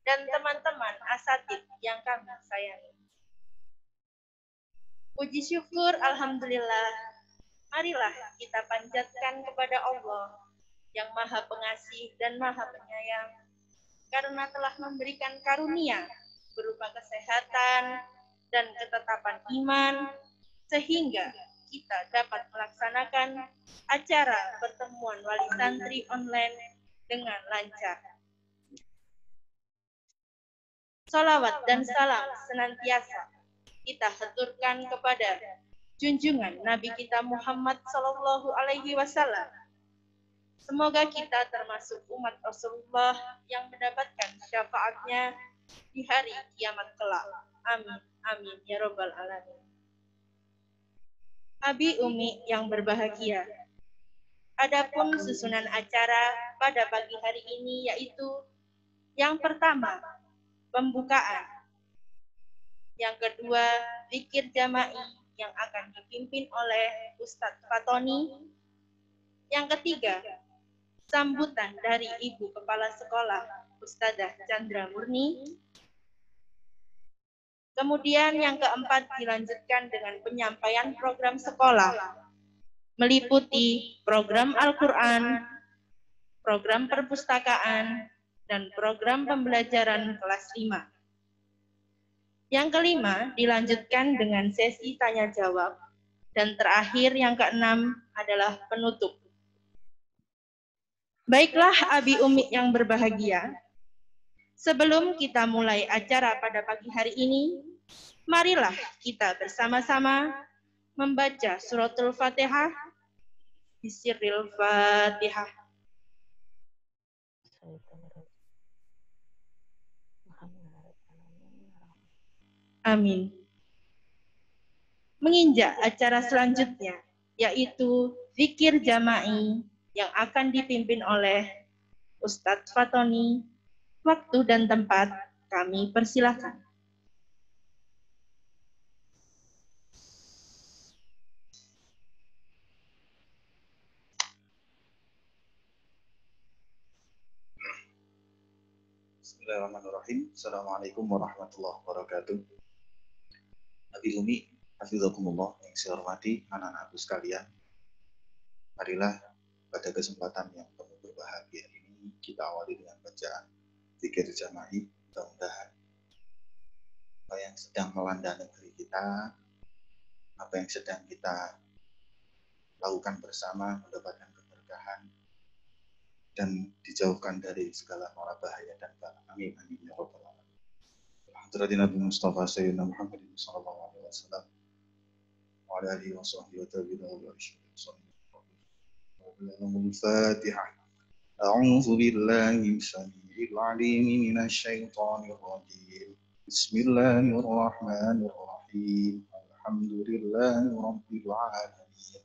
dan teman-teman asatid yang kami sayangi. Puji syukur alhamdulillah, marilah kita panjatkan kepada Allah yang Maha Pengasih dan Maha Penyayang karena telah memberikan karunia berupa kesehatan dan ketetapan iman sehingga kita dapat melaksanakan acara pertemuan wali santri online dengan lancar. Salawat dan salam senantiasa kita haturkan kepada junjungan Nabi kita Muhammad Sallallahu Alaihi Wasallam. Semoga kita termasuk umat Rasulullah yang mendapatkan syafaatnya di hari kiamat kelak. Amin, amin, ya Rabbal Alamin. Abi Umi yang berbahagia, adapun susunan acara pada pagi hari ini yaitu yang pertama, pembukaan. Yang kedua, zikir jama'i yang akan dipimpin oleh Ustadz Fatoni. Yang ketiga, sambutan dari Ibu Kepala Sekolah Ustadzah Chandra Murni. Kemudian yang keempat dilanjutkan dengan penyampaian program sekolah, meliputi program Al-Quran, program perpustakaan, dan program pembelajaran kelas 5. Yang kelima dilanjutkan dengan sesi tanya jawab, dan terakhir yang keenam adalah penutup. Baiklah Abi Umi yang berbahagia, sebelum kita mulai acara pada pagi hari ini, marilah kita bersama-sama membaca suratul Fatihah. Bisirril Fatihah. Amin. Menginjak acara selanjutnya, yaitu zikir jama'i yang akan dipimpin oleh Ustadz Fatoni. Waktu dan tempat kami persilahkan. Bismillahirrahmanirrahim. Assalamualaikum warahmatullahi wabarakatuh. Abi Umi, hafizakumullah, yang saya hormati anak-anakku sekalian. Marilah pada kesempatan yang penuh berbahagia ini kita awali dengan bacaan zikir jama'i. Mudah-mudahan apa yang sedang melanda negeri kita, apa yang sedang kita lakukan bersama mendapatkan keberkahan dan dijauhkan dari segala mara bahaya dan bala. Amin, amin, ya Rabbal Alamin. Hadratin Nabi Mustafa Sayyidina Muhammad sallallahu alaihi wasallam wa ala alihi wa sahbihi wa tabi'in wa al-Fatihah. A'udzu billahi minasyaitonir rajim. Minasyaitonir rajim. Bismillahirrahmanirrahim. Alhamdulillahi rabbil alamin.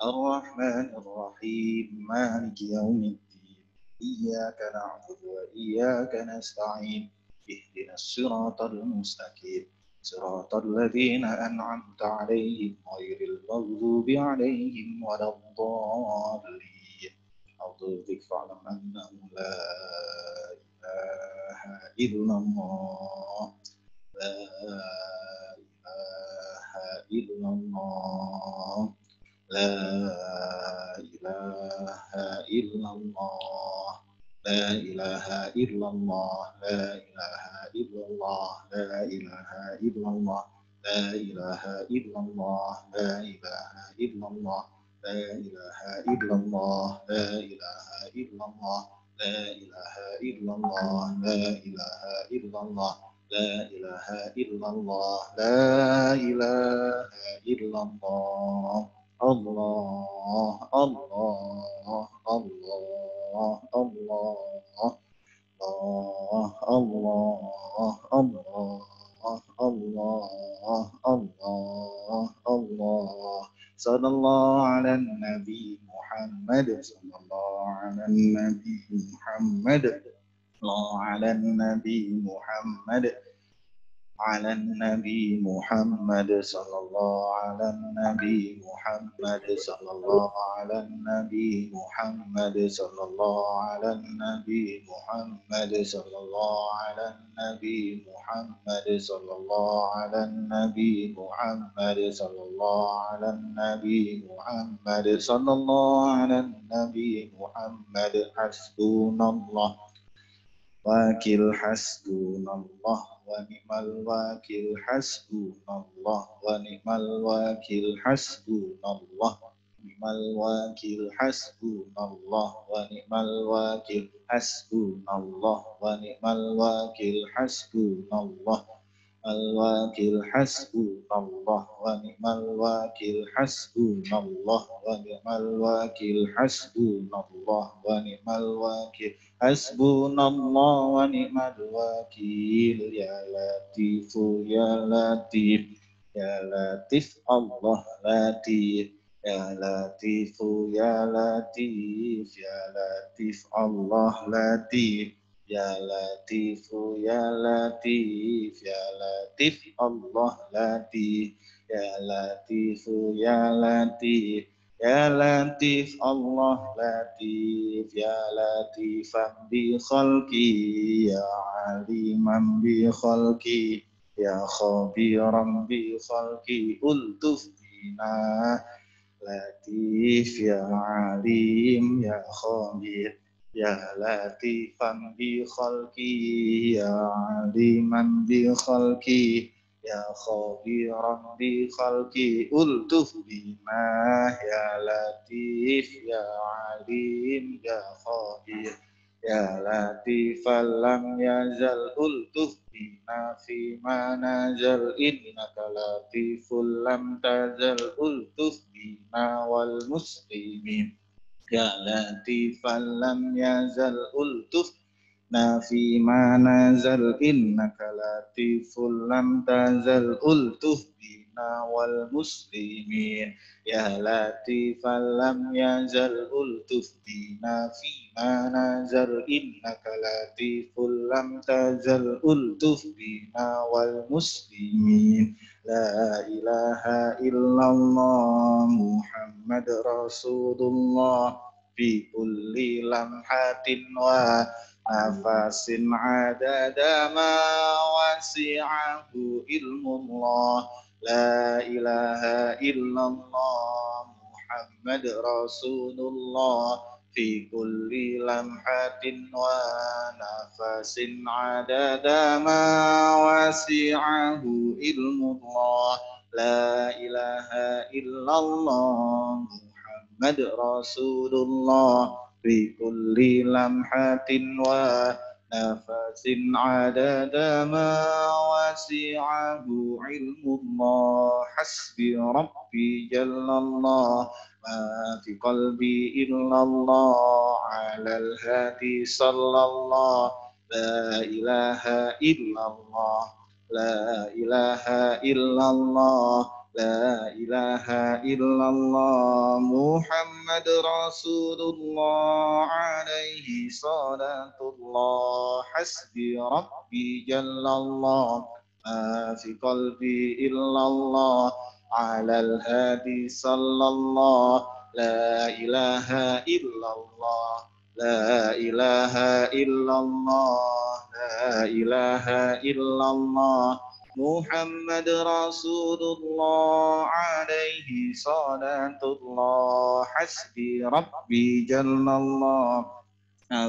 Ar-Rahmanir Rahim. Maliki yaumiddin. Iyyaka na'budu wa iyyaka nasta'in. Ihdinas siratal mustaqim. Siratal ladzina an'amta 'alaihim ghairil maghdubi 'alaihim waladdallin. A'udzu fa'lam annahu la ilaha illallah. La ilaha illallah. La ilaha illallah. La ilaha illallah, la ilaha illallah, la ilaha illallah, la ilaha illallah, la ilaha illallah, la ilaha illallah, la ilaha illallah, la ilaha illallah, la ilaha illallah, la ilaha illallah, la ilaha illallah. Allah, Allah, Allah, Allah, Allah, Allah, Allah, Allah, Allah, Allah. Sallallahu ala Nabi Muhammad, sallallahu ala Nabi Muhammad, sallallahu ala Nabi Muhammad. على النبي محمد صلى الله على النبي محمد صلى الله على النبي محمد صلى الله على النبي محمد صلى الله على النبي محمد صلى الله على النبي محمد صلى الله على النبي محمد صلى الله على النبي محمد حسبنا الله wakil hasbunallah wa ni'mal wakil hasbunallah wa ni'mal wakil hasbunallah ni'mal wakil hasbunallah wa ni'mal wakil hasbunallah wa ni'mal wakil hasbunallah al-wakil hasbunallah wa ni'mal wakil hasbunallah wa ni'mal wakil hasbunallah wa ni'mal wakil hasbunallah wa ni'mal wakil ya latifu ya latif ya latif Allah latif ya latifu ya latif ya latif Allah latif ya latifu ya latif ya latif Allah latif ya latifu ya latif ya latif Allah latif ya latifan bi khalqi ya aliman bi khalqi ya khabiran bi khalqi ultuf bina latif ya alim ya khabir ya latifan bi khalqi ya aliman bi khalqi ya khabiran bi khalqi ultuf bina ya latif ya alim ya khabir ya latifan lam yazal ultuf bina fi ma nazal innaka latiful lam tazal ultuf bina wal muslimin ya latifan lam yazal ultuf na fi ma nazal innaka latiful lam tazal ultuf bina wal muslimin ya latifan lam yazal ultuf bina fi ma nazal innaka latiful lam tazal ultuf bina wal muslimin la ilaha illallah Muhammad Rasulullah fi kulli lamhatin wa nafasin adada ma wasi'ahu ilmullah la ilaha illallah Muhammad Rasulullah fi kulli lamhatin wa nafasin adada ma wasi'ahu ilmullah la ilaha illallah Muhammad Rasulullah fi kulli lamhatin wa nafasin adada ma wasi'ahu ilmullah hasbi rabbi jallallah ma fi qalbi illallah ala al-hadi sallallahu la ilaha illallah la ilaha illallah la ilaha illallah Muhammad Rasulullah alaihi salatullah hasbi rabbi jallallah ma fi qalbi illallah ala al-hadi sallallahu la ilaha illallah la ilaha illallah la ilaha illallah Muhammad Rasulullah alaihi salatullah hasbi rabbi jallallah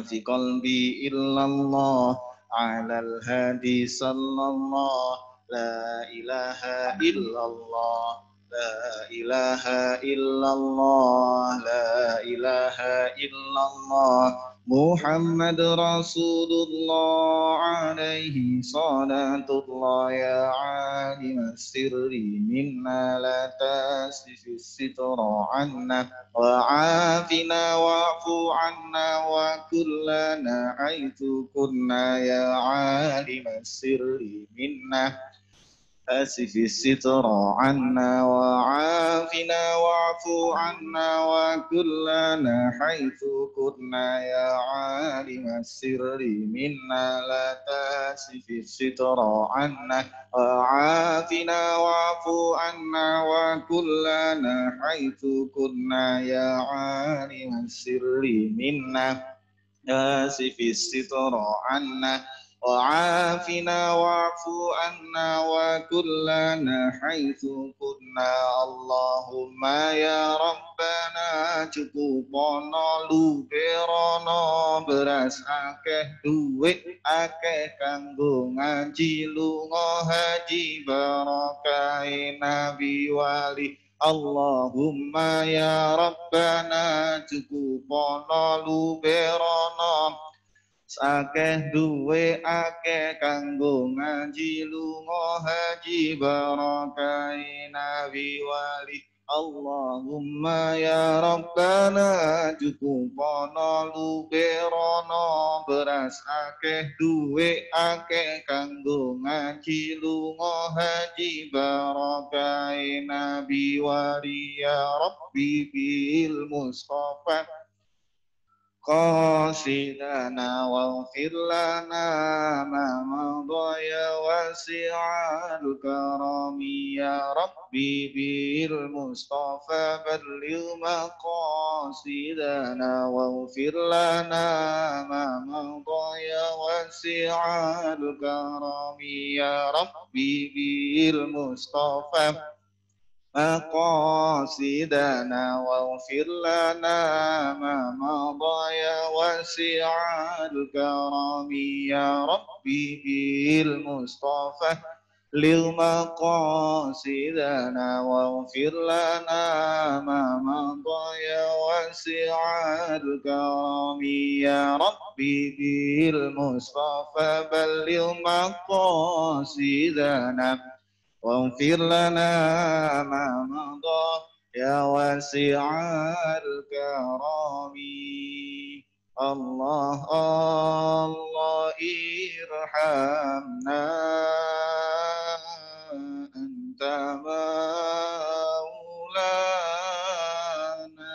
fi qalbi illallah ala al-hadi sallallahu la ilaha illallah la ilaha illallah la ilaha illallah Muhammad Rasulullah alaihi salatullah ya alim sirri minna la tasifis sitra anna wa afina wa'fu anna wa kullana aitu kunna ya alim sirri minna أسف الستر عنا وعافنا واعف عنا وكلنا حيث كنا يا عالم السر منا لا تأسف الستر عنا وعافنا واعف عنا وكلنا حيث كنا يا عالم السر منا آسف الستر عنا وعافنا واعف عنا وكلنا حيث كنا اللهم يا ربنا cukupana luberono beras akeh duit akeh kanggo ngaji lunga haji barakae nabi wali Allahumma ya Rabbana cukupana luberono akeh duwe akeh kanggo ngaji lunga haji barakae nabi wali Allahumma ya Rabbana cukupana luberono beras akeh duwe akeh kanggo ngaji lunga haji barakae nabi wali ya Rabbi bil Mustafa qasidana waghfir lana ma madaya wasi'al karami ya Rabbi bil Mustafa balligh maqasidana waghfir lana ma madaya wasi'al karami ya Rabbi bil Mustafa مقاصدنا واغفر لنا ما مضى يا واسع الكرم يا ربي بالمصطفى للمقاصدنا واغفر لنا ما مضى يا واسع الكرم يا ربي بالمصطفى بلغ مقاصدنا واغفر لنا ما مضى يا واسع الكرم الله الله ارحمنا أنت مولانا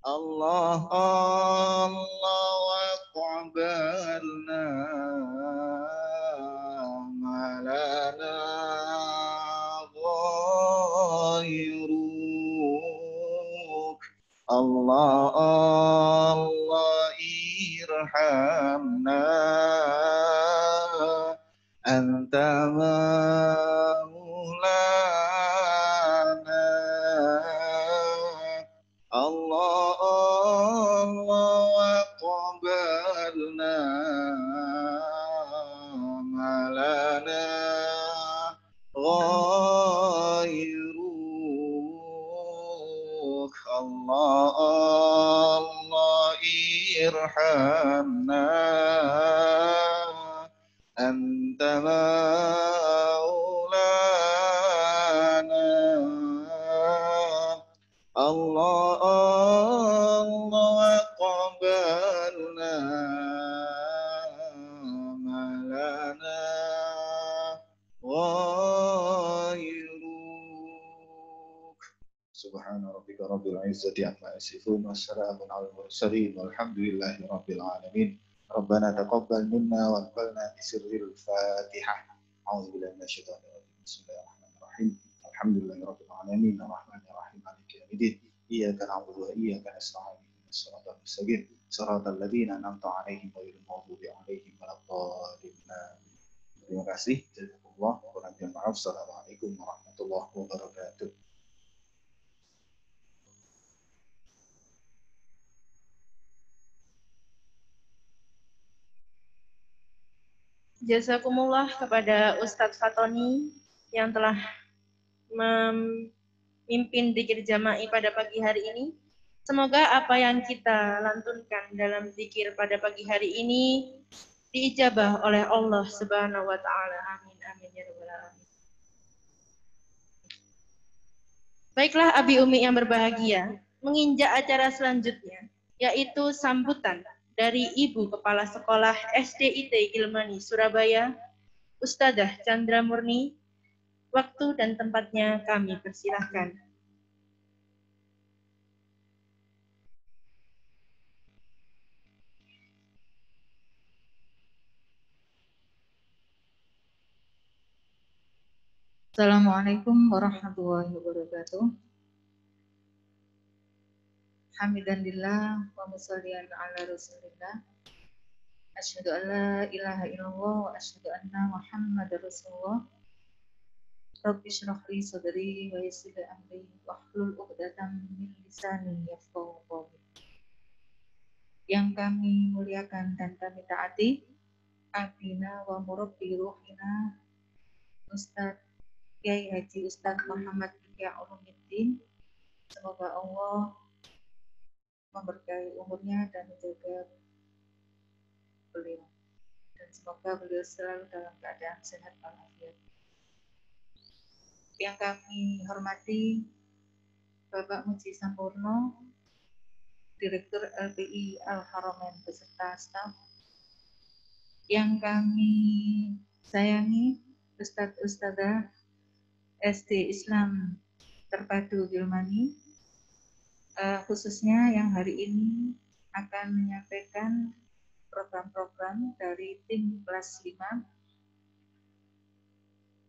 الله الله وقبلنا لنا غيرك الله الله ارحمنا أنت مولانا الله الله وقبلنا ما لنا غيرك الله الله ارحمنا أنت مولانا الله الله قبلنا ما لنا غيرك سبحان ربك رب العزة عما يصفون والسلام على المرسلين والحمد لله رب العالمين ربنا تقبل منا واقبلنا بسر الفاتحة أعوذ بالله من الشيطان الرجيم بسم الله الرحمن الرحيم الحمد لله رب العالمين الرحمن الرحيم مالك يوم الدين إياك نعبد وإياك نستعين اهدنا الصراط المستقيم صراط الذين أنعمت عليهم غير المغضوب عليهم ولا الضالين. Terima kasih. Jazakumullah. Kurang maaf. Assalamualaikum warahmatullahi wabarakatuh. Jazakumullah kepada Ustadz Fatoni yang telah memimpin zikir jama'i pada pagi hari ini. Semoga apa yang kita lantunkan dalam zikir pada pagi hari ini diijabah oleh Allah Subhanahu wa taala. Amin amin ya rabbal alamin. Baiklah Abi Umi yang berbahagia, menginjak acara selanjutnya yaitu sambutan dari Ibu Kepala Sekolah SDIT Gilmani Surabaya, Ustadzah Chandra Murni, waktu dan tempatnya kami persilahkan. Assalamualaikum warahmatullahi wabarakatuh. Hamdanillah wa musallian ala Rasulillah. Asyhadu an la ilaha illallah wa asyhadu anna Muhammadar Rasulullah. Rabbi shrah li sadri wa yassir li amri wahlul 'uqdatam min lisani yafqahu qawli. Yang kami muliakan dan kami taati, abdina wa murabbi ruhina Ustaz Kiai Haji Ustaz Muhammad Ihya Ulumuddin. Semoga Allah memberkahi umurnya dan menjaga beliau, dan semoga beliau selalu dalam keadaan sehat walafiat. Yang kami hormati Bapak Muji Sampurno, Direktur LPI Al-Haramain beserta staf. Yang kami sayangi Ustadz Ustadzah SD Islam Terpadu Gilmani, khususnya yang hari ini akan menyampaikan program-program dari tim kelas 5.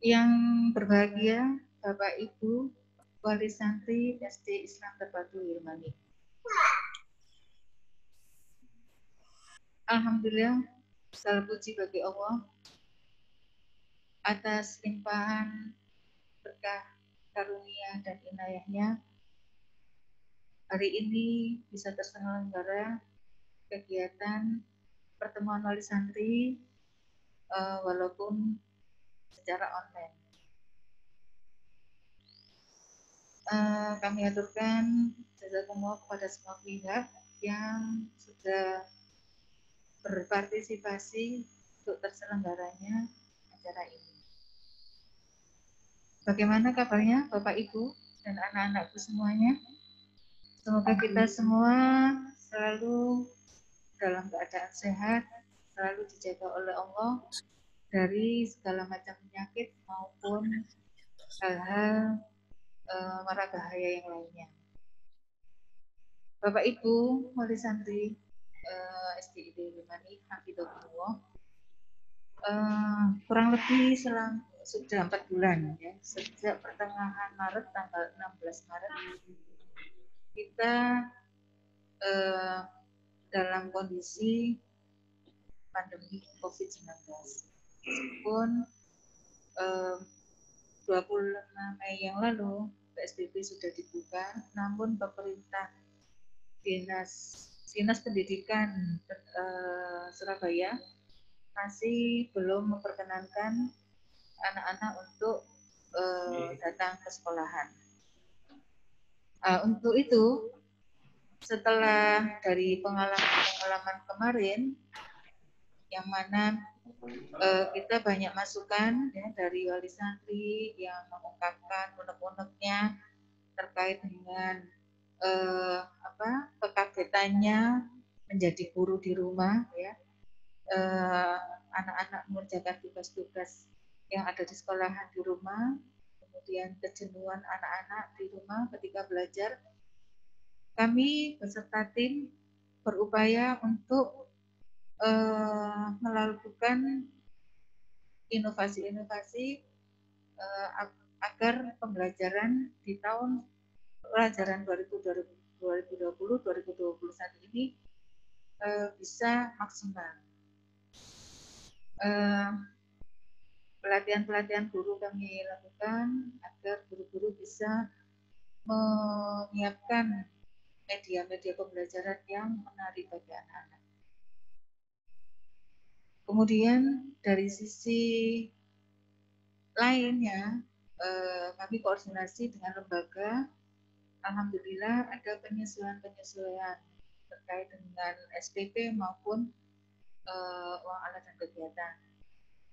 Yang berbahagia Bapak Ibu Wali Santri SD Islam Terpadu Gilmani. Alhamdulillah, segala puji bagi Allah atas limpahan berkah karunia dan inayahnya. Hari ini bisa terselenggara kegiatan pertemuan wali santri walaupun secara online. Kami aturkan jazakumullah kepada semua pihak yang sudah berpartisipasi untuk terselenggaranya acara ini. Bagaimana kabarnya Bapak Ibu dan anak-anakku semuanya? Semoga kita semua selalu dalam keadaan sehat, selalu dijaga oleh Allah dari segala macam penyakit maupun hal-hal mara bahaya yang lainnya. Bapak Ibu Wali Santri SDID Gilmani, hafidhahullah, kurang lebih sudah 4 bulan ya, sejak pertengahan Maret, tanggal 16 Maret kita dalam kondisi pandemi COVID-19. Meskipun 26 Mei yang lalu PSBB sudah dibuka, namun pemerintah Dinas Pendidikan Surabaya masih belum memperkenankan anak-anak untuk datang ke sekolahan. Untuk itu, setelah dari pengalaman kemarin, yang mana kita banyak masukan ya, dari wali santri yang mengungkapkan unek-uneknya terkait dengan kekagetannya menjadi guru di rumah ya, anak-anak mengerjakan tugas-tugas yang ada di sekolahan di rumah, kemudian kejenuhan anak-anak di rumah ketika belajar. Kami beserta tim berupaya untuk melakukan inovasi-inovasi agar pembelajaran di tahun pelajaran 2020-2021 ini bisa maksimal. Pelatihan-pelatihan guru kami lakukan agar guru-guru bisa menyiapkan media-media pembelajaran yang menarik bagi anak-anak. Kemudian dari sisi lainnya, kami koordinasi dengan lembaga. Alhamdulillah ada penyesuaian terkait dengan SPP maupun uang alat dan kegiatan.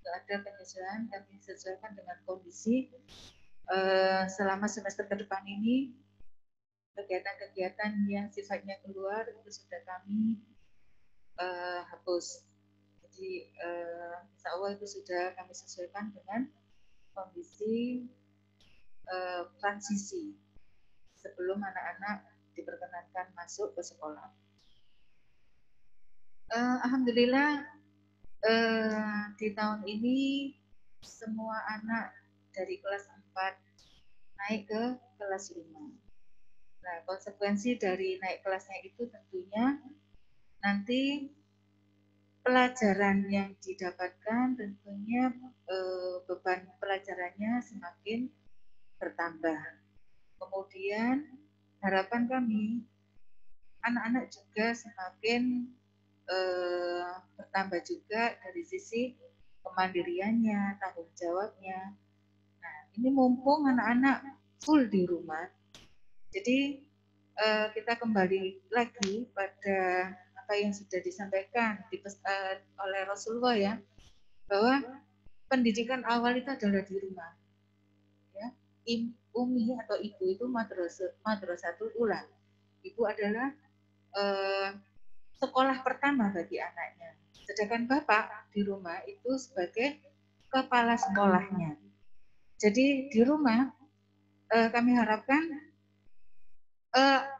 Ada penyesuaian, kami sesuaikan dengan kondisi selama semester ke depan ini. Kegiatan-kegiatan yang sifatnya keluar itu sudah kami hapus. Jadi Jadi insya Allah itu sudah kami sesuaikan dengan kondisi transisi sebelum anak-anak diperkenankan masuk ke sekolah. Alhamdulillah di tahun ini semua anak dari kelas 4 naik ke kelas 5. Nah, konsekuensi dari naik kelasnya itu tentunya nanti pelajaran yang didapatkan tentunya beban pelajarannya semakin bertambah. Kemudian harapan kami anak-anak juga semakin bertambah juga dari sisi kemandiriannya, tanggung jawabnya. Nah, ini mumpung anak-anak full di rumah, jadi kita kembali lagi pada apa yang sudah disampaikan oleh Rasulullah ya, bahwa pendidikan awal itu adalah di rumah. Ya, umi atau ibu itu madrasatul ula. Ibu adalah sekolah pertama bagi anaknya. Sedangkan bapak di rumah itu sebagai kepala sekolahnya. Jadi di rumah kami harapkan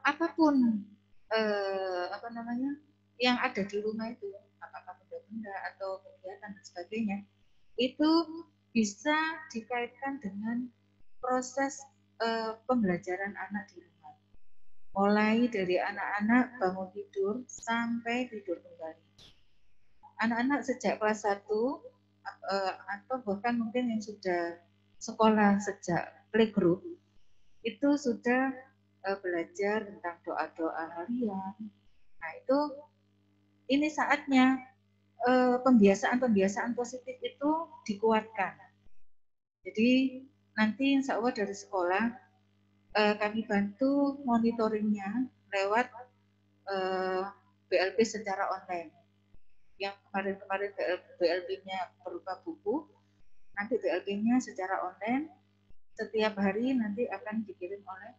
apapun yang ada di rumah itu, apakah benda-benda atau kegiatan dan sebagainya, itu bisa dikaitkan dengan proses pembelajaran anak di rumah. Mulai dari anak-anak bangun tidur sampai tidur kembali. Anak-anak sejak kelas 1 atau bahkan mungkin yang sudah sekolah sejak playgroup itu sudah belajar tentang doa-doa harian. Nah, itu ini saatnya pembiasaan-pembiasaan positif itu dikuatkan. Jadi nanti insya Allah dari sekolah kami bantu monitoringnya lewat BLP secara online. Yang kemarin-kemarin BLP-nya berupa buku, nanti BLP-nya secara online setiap hari nanti akan dikirim oleh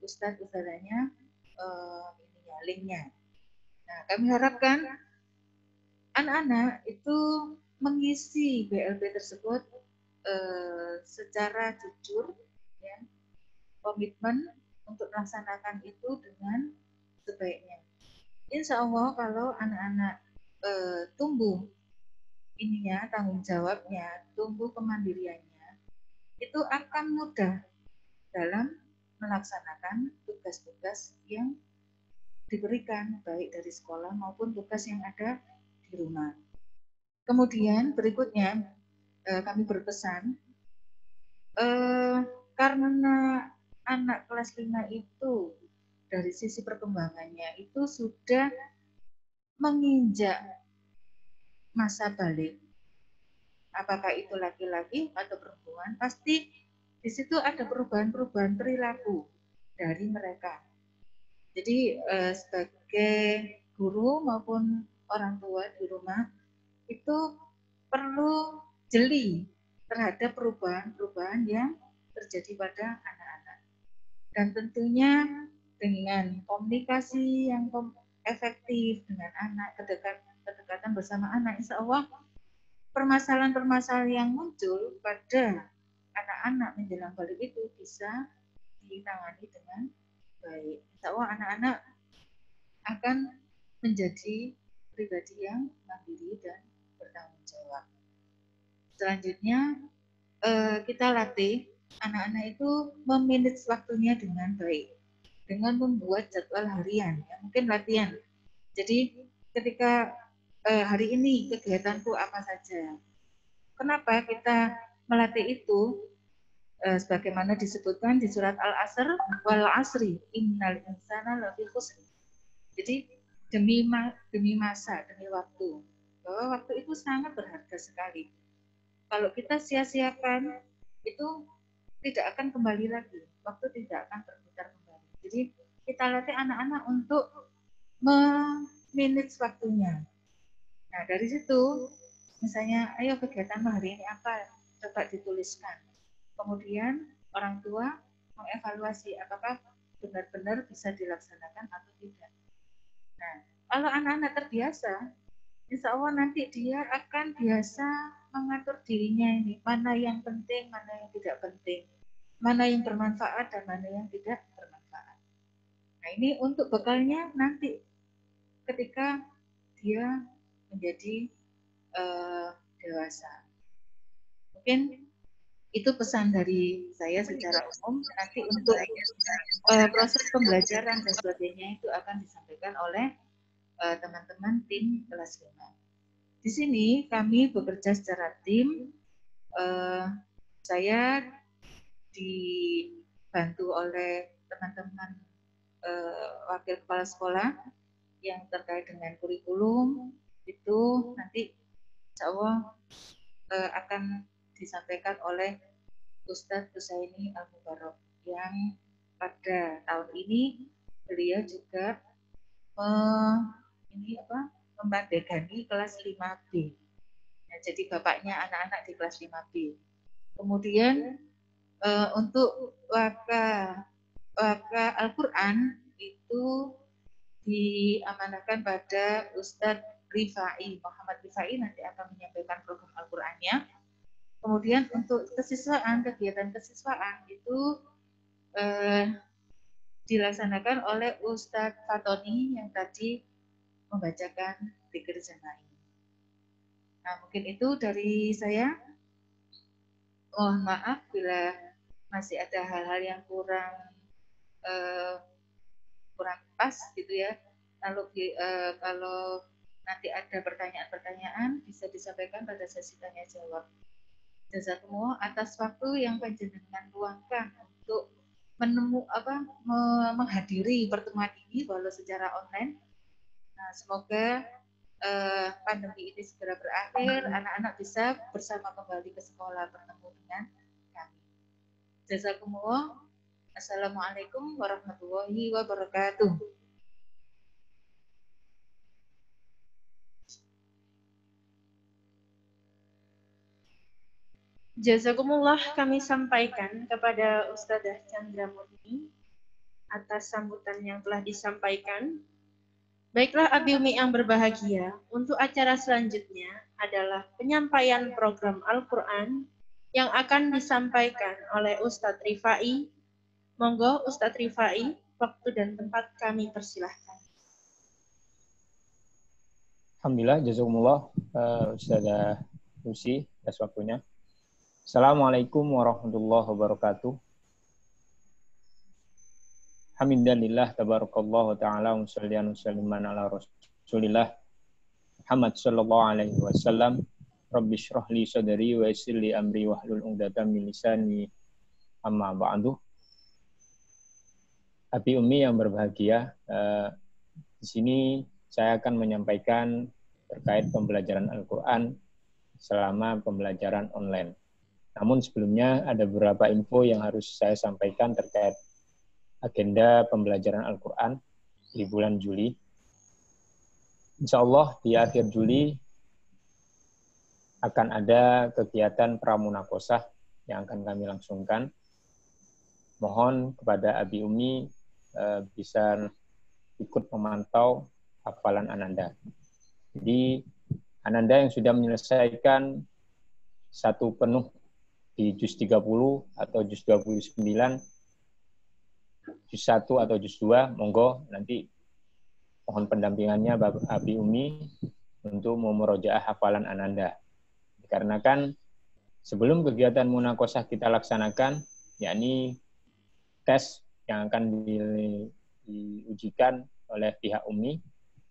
ustadz-ustadzanya linknya. Nah, kami harapkan anak-anak itu mengisi BLP tersebut secara jujur, ya, komitmen untuk melaksanakan itu dengan sebaiknya. Insya Allah kalau anak-anak tumbuh ininya tanggung jawabnya, tumbuh kemandiriannya, itu akan mudah dalam melaksanakan tugas-tugas yang diberikan baik dari sekolah maupun tugas yang ada di rumah. Kemudian berikutnya kami berpesan karena anak kelas 5 itu dari sisi perkembangannya itu sudah menginjak masa balik. Apakah itu laki-laki atau perempuan, pasti di situ ada perubahan-perubahan perilaku dari mereka. Jadi sebagai guru maupun orang tua di rumah itu perlu jeli terhadap perubahan-perubahan yang terjadi pada anak-anak. Dan tentunya dengan komunikasi yang efektif dengan anak, kedekatan bersama anak, insya Allah permasalahan-permasalahan yang muncul pada anak-anak menjelang balik itu bisa ditangani dengan baik. Insya Allah anak-anak akan menjadi pribadi yang mandiri dan bertanggung jawab. Selanjutnya kita latih anak-anak itu memanage waktunya dengan baik dengan membuat jadwal harian, ya, mungkin latihan. Jadi ketika hari ini kegiatanku apa saja. Kenapa kita melatih itu? Sebagaimana disebutkan di surat Al-Asr, wal asri innal insana lafi khusr. Jadi demi masa, demi waktu. Bahwa waktu itu sangat berharga sekali. Kalau kita sia-siakan, itu tidak akan kembali lagi. Waktu tidak akan berputar kembali. Jadi kita latih anak-anak untuk memanage waktunya. Nah, dari situ, misalnya, ayo kegiatan hari ini apa? Coba dituliskan. Kemudian orang tua mengevaluasi apakah benar-benar bisa dilaksanakan atau tidak. Nah, kalau anak-anak terbiasa, insya Allah nanti dia akan biasa mengatur dirinya ini, mana yang penting, mana yang tidak penting, mana yang bermanfaat dan mana yang tidak bermanfaat. Nah, ini untuk bekalnya nanti ketika dia menjadi dewasa. Mungkin itu pesan dari saya secara umum. Nanti untuk proses pembelajaran dan sebagainya itu akan disampaikan oleh teman-teman tim kelas 5. Di sini kami bekerja secara tim. Saya dibantu oleh teman-teman wakil kepala sekolah yang terkait dengan kurikulum. Itu nanti insya Allah akan disampaikan oleh Ustadz Husaini Al-Mubarok yang pada tahun ini beliau juga memandegani kelas 5B. Nah, jadi bapaknya anak-anak di kelas 5B. Kemudian untuk waka Al-Quran itu diamanahkan pada Ustadz Rifai, Muhammad Rifai nanti akan menyampaikan program Al-Qurannya. Kemudian untuk kegiatan kesiswaan itu dilaksanakan oleh Ustadz Fatoni yang tadi membacakan dzikir jamaah. Nah, mungkin itu dari saya. Mohon maaf bila masih ada hal-hal yang kurang pas gitu ya. Kalau nanti ada pertanyaan-pertanyaan bisa disampaikan pada sesi tanya jawab. Jazakumullah atas waktu yang panjenengan luangkan untuk menghadiri pertemuan ini walau secara online. Nah, semoga pandemi ini segera berakhir, anak-anak bisa bersama kembali ke sekolah bertemu dengan kami. Jazakumullah. Assalamualaikum warahmatullahi wabarakatuh. Jazakumullah kami sampaikan kepada Ustadzah Chandra Murni atas sambutan yang telah disampaikan. Baiklah Abi Umi yang berbahagia, untuk acara selanjutnya adalah penyampaian program Al-Quran yang akan disampaikan oleh Ustadz Rifai. Monggo Ustadz Rifai, waktu dan tempat kami persilahkan. Alhamdulillah, jazakumullah Ustazah Lucy atas waktunya. Assalamualaikum warahmatullahi wabarakatuh. Hamdalillah tabarakallahu ta'ala wa sallian salliman ala rasulillah Muhammad sallallahu alaihi wasallam. Rabbi shrah li sadri wa yassir li amri wahlul 'uqdatam min lisani amma ba'du. Abi Umi yang berbahagia, di sini saya akan menyampaikan terkait pembelajaran Al-Quran selama pembelajaran online. Namun sebelumnya ada beberapa info yang harus saya sampaikan terkait agenda pembelajaran Al-Quran di bulan Juli. Insya Allah di akhir Juli akan ada kegiatan pramunakosah yang akan kami langsungkan. Mohon kepada Abi Umi bisa ikut memantau hafalan Ananda. Jadi Ananda yang sudah menyelesaikan satu penuh di juz 30 atau juz 29, juz 1 atau juz 2, monggo nanti mohon pendampingannya Abi Umi untuk memurojaah hafalan Ananda. Dikarenakan sebelum kegiatan munakosah kita laksanakan, yakni tes yang akan diujikan oleh pihak Umi,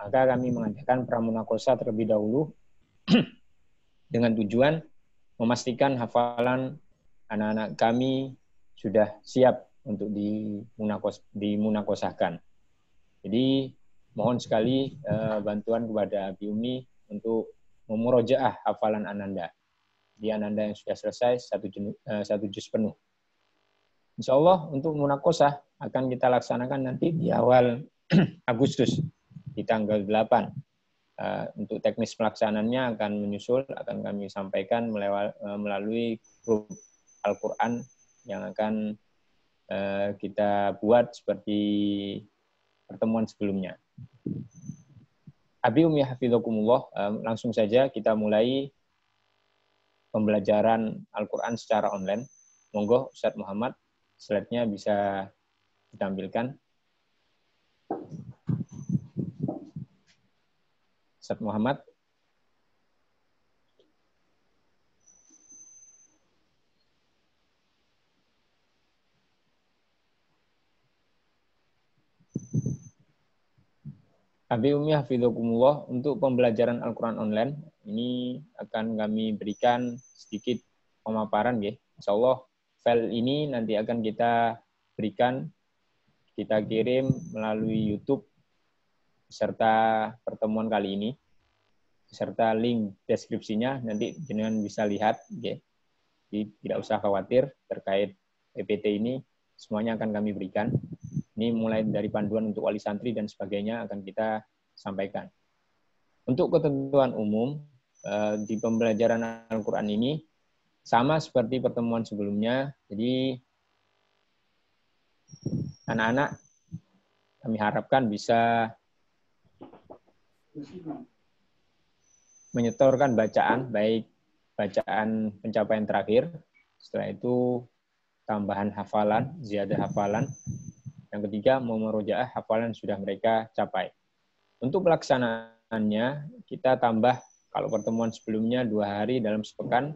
maka kami mengadakan pramunakosah terlebih dahulu dengan tujuan memastikan hafalan anak-anak kami sudah siap untuk dimunakosahkan. Jadi mohon sekali bantuan kepada Abi Umi untuk memurojaah hafalan Ananda. Di Ananda yang sudah selesai satu juz penuh. Insya Allah untuk munakosah akan kita laksanakan nanti di awal Agustus, di tanggal 8. Untuk teknis pelaksanaannya akan menyusul, akan kami sampaikan melalui grup Al-Quran yang akan kita buat seperti pertemuan sebelumnya. Abi Umi Hafizakumullah, langsung saja kita mulai pembelajaran Al-Quran secara online. Monggo Ustadz Muhammad, slide-nya bisa ditampilkan. Ustadz Muhammad. Abi Umi Hafizakumullah, untuk pembelajaran Al-Quran online, ini akan kami berikan sedikit pemaparan. Ya. Insya Allah, file ini nanti akan kita berikan, kita kirim melalui YouTube, beserta pertemuan kali ini, beserta link deskripsinya, nanti jenengan bisa lihat. Ya. Jadi tidak usah khawatir terkait PPT ini, semuanya akan kami berikan. Ini mulai dari panduan untuk wali santri dan sebagainya akan kita sampaikan. Untuk ketentuan umum, di pembelajaran Al-Quran ini sama seperti pertemuan sebelumnya. Jadi anak-anak kami harapkan bisa menyetorkan bacaan, baik bacaan pencapaian terakhir, setelah itu tambahan hafalan, ziyadah hafalan. Yang ketiga, memurojaah hafalan sudah mereka capai. Untuk pelaksanaannya, kita tambah, kalau pertemuan sebelumnya 2 hari dalam sepekan,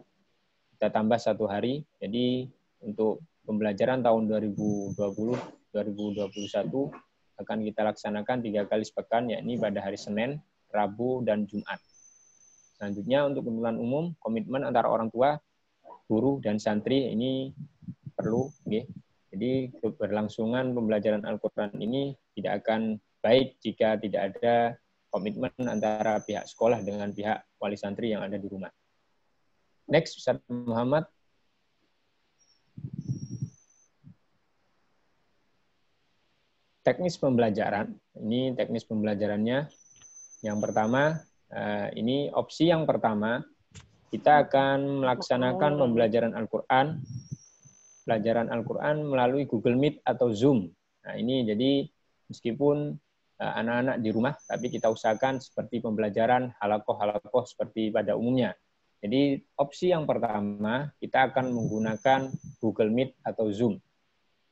kita tambah 1 hari. Jadi untuk pembelajaran tahun 2020-2021 akan kita laksanakan 3 kali sepekan, yakni pada hari Senin, Rabu, dan Jumat. Selanjutnya untuk ketentuan umum, komitmen antara orang tua, guru, dan santri ini perlu. Okay. Jadi keberlangsungan pembelajaran Al-Quran ini tidak akan baik jika tidak ada komitmen antara pihak sekolah dengan pihak wali santri yang ada di rumah. Next, Ustaz Muhammad. Teknis pembelajaran. Ini teknis pembelajarannya. Yang pertama, ini opsi yang pertama, kita akan melaksanakan pembelajaran Al-Quran, pelajaran Al-Quran melalui Google Meet atau Zoom. Nah, ini jadi meskipun anak-anak di rumah, tapi kita usahakan seperti pembelajaran halakoh-halakoh seperti pada umumnya. Jadi opsi yang pertama, kita akan menggunakan Google Meet atau Zoom.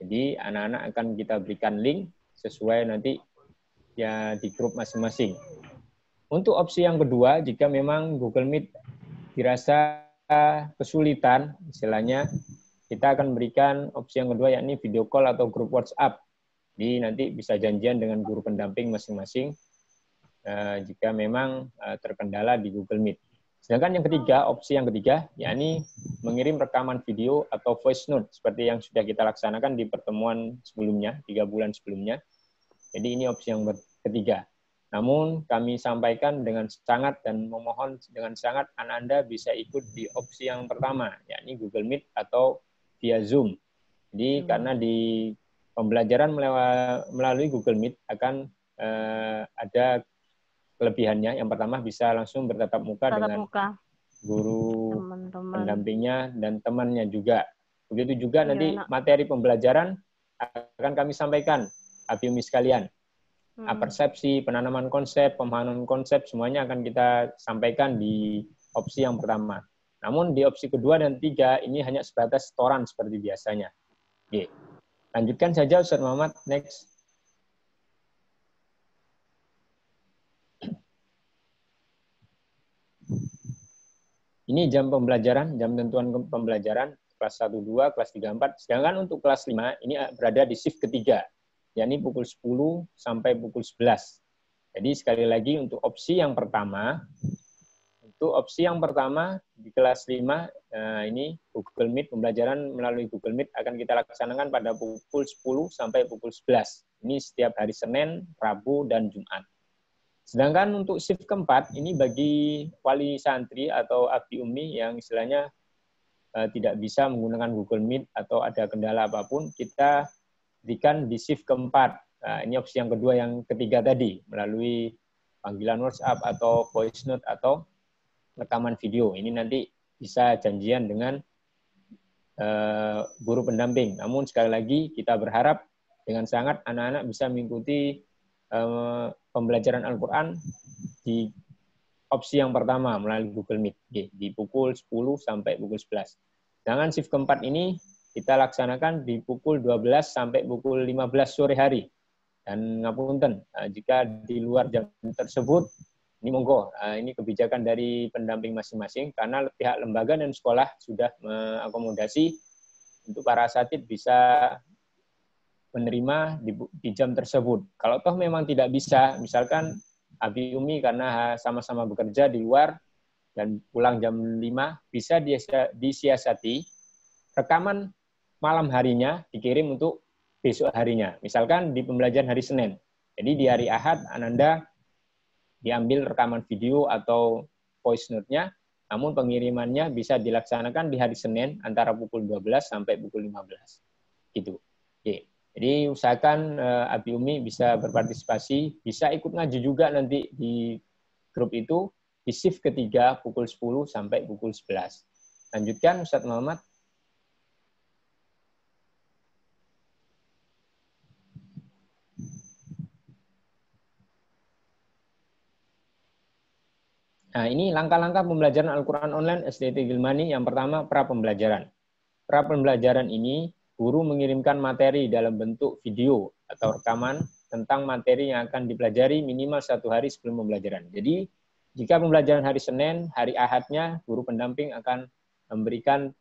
Jadi anak-anak akan kita berikan link sesuai nanti ya di grup masing-masing. Untuk opsi yang kedua, jika memang Google Meet dirasa kesulitan, istilahnya, kita akan berikan opsi yang kedua, yakni video call atau grup WhatsApp. Jadi nanti bisa janjian dengan guru pendamping masing-masing jika memang terkendala di Google Meet. Sedangkan yang ketiga, opsi yang ketiga, yakni mengirim rekaman video atau voice note, seperti yang sudah kita laksanakan di pertemuan sebelumnya, 3 bulan sebelumnya. Jadi ini opsi yang ketiga. Namun kami sampaikan dengan sangat dan memohon dengan sangat Anda bisa ikut di opsi yang pertama, yakni Google Meet atau via Zoom. Jadi karena di pembelajaran melalui Google Meet akan ada kelebihannya. Yang pertama bisa langsung bertatap muka dengan guru pendampingnya dan temannya juga. Begitu juga nanti materi pembelajaran akan kami sampaikan, Abi Umi sekalian. Persepsi, penanaman konsep, pemahaman konsep, semuanya akan kita sampaikan di opsi yang pertama. Namun di opsi kedua dan tiga ini hanya sebatas setoran seperti biasanya. Oke. Lanjutkan saja Ustaz Muhammad, next. Ini jam pembelajaran, jam tentuan pembelajaran, kelas 1, 2, kelas 3, 4. Sedangkan untuk kelas 5, ini berada di shift ketiga, yakni pukul 10 sampai pukul 11. Jadi sekali lagi untuk opsi yang pertama, di kelas 5, ini Google Meet, pembelajaran melalui Google Meet akan kita laksanakan pada pukul 10 sampai pukul 11. Ini setiap hari Senin, Rabu, dan Jumat. Sedangkan untuk shift keempat, ini bagi wali santri atau abdi umi yang istilahnya tidak bisa menggunakan Google Meet atau ada kendala apapun, kita berikan di shift keempat. Nah, ini opsi yang kedua, yang ketiga tadi, melalui panggilan WhatsApp atau voice note atau rekaman video. Ini nanti bisa janjian dengan guru pendamping. Namun sekali lagi kita berharap dengan sangat anak-anak bisa mengikuti pembelajaran Al-Quran di opsi yang pertama melalui Google Meet di pukul 10 sampai pukul 11. Sedangkan shift keempat ini kita laksanakan di pukul 12 sampai pukul 15 sore hari. Dan ngapunten, jika di luar jam tersebut, ini monggo, ini kebijakan dari pendamping masing-masing, karena pihak lembaga dan sekolah sudah mengakomodasi untuk para asatid bisa menerima di jam tersebut. Kalau toh memang tidak bisa, misalkan Abi Umi karena sama-sama bekerja di luar dan pulang jam 5, bisa disiasati rekaman malam harinya dikirim untuk besok harinya. Misalkan di pembelajaran hari Senin. Jadi di hari Ahad Ananda diambil rekaman video atau voice note-nya, namun pengirimannya bisa dilaksanakan di hari Senin antara pukul 12 sampai pukul 15. Gitu. Oke. Jadi usahakan Abi Umi bisa berpartisipasi, bisa ikut ngaji juga nanti di grup itu, di shift ketiga pukul 10 sampai pukul 11. Lanjutkan Ustadz Muhammad. Nah, ini langkah-langkah pembelajaran Al-Quran online SDT Gilmani. Yang pertama, pra-pembelajaran. Pra-pembelajaran ini, guru mengirimkan materi dalam bentuk video atau rekaman tentang materi yang akan dipelajari minimal 1 hari sebelum pembelajaran. Jadi, jika pembelajaran hari Senin, hari Ahadnya, guru pendamping akan memberikan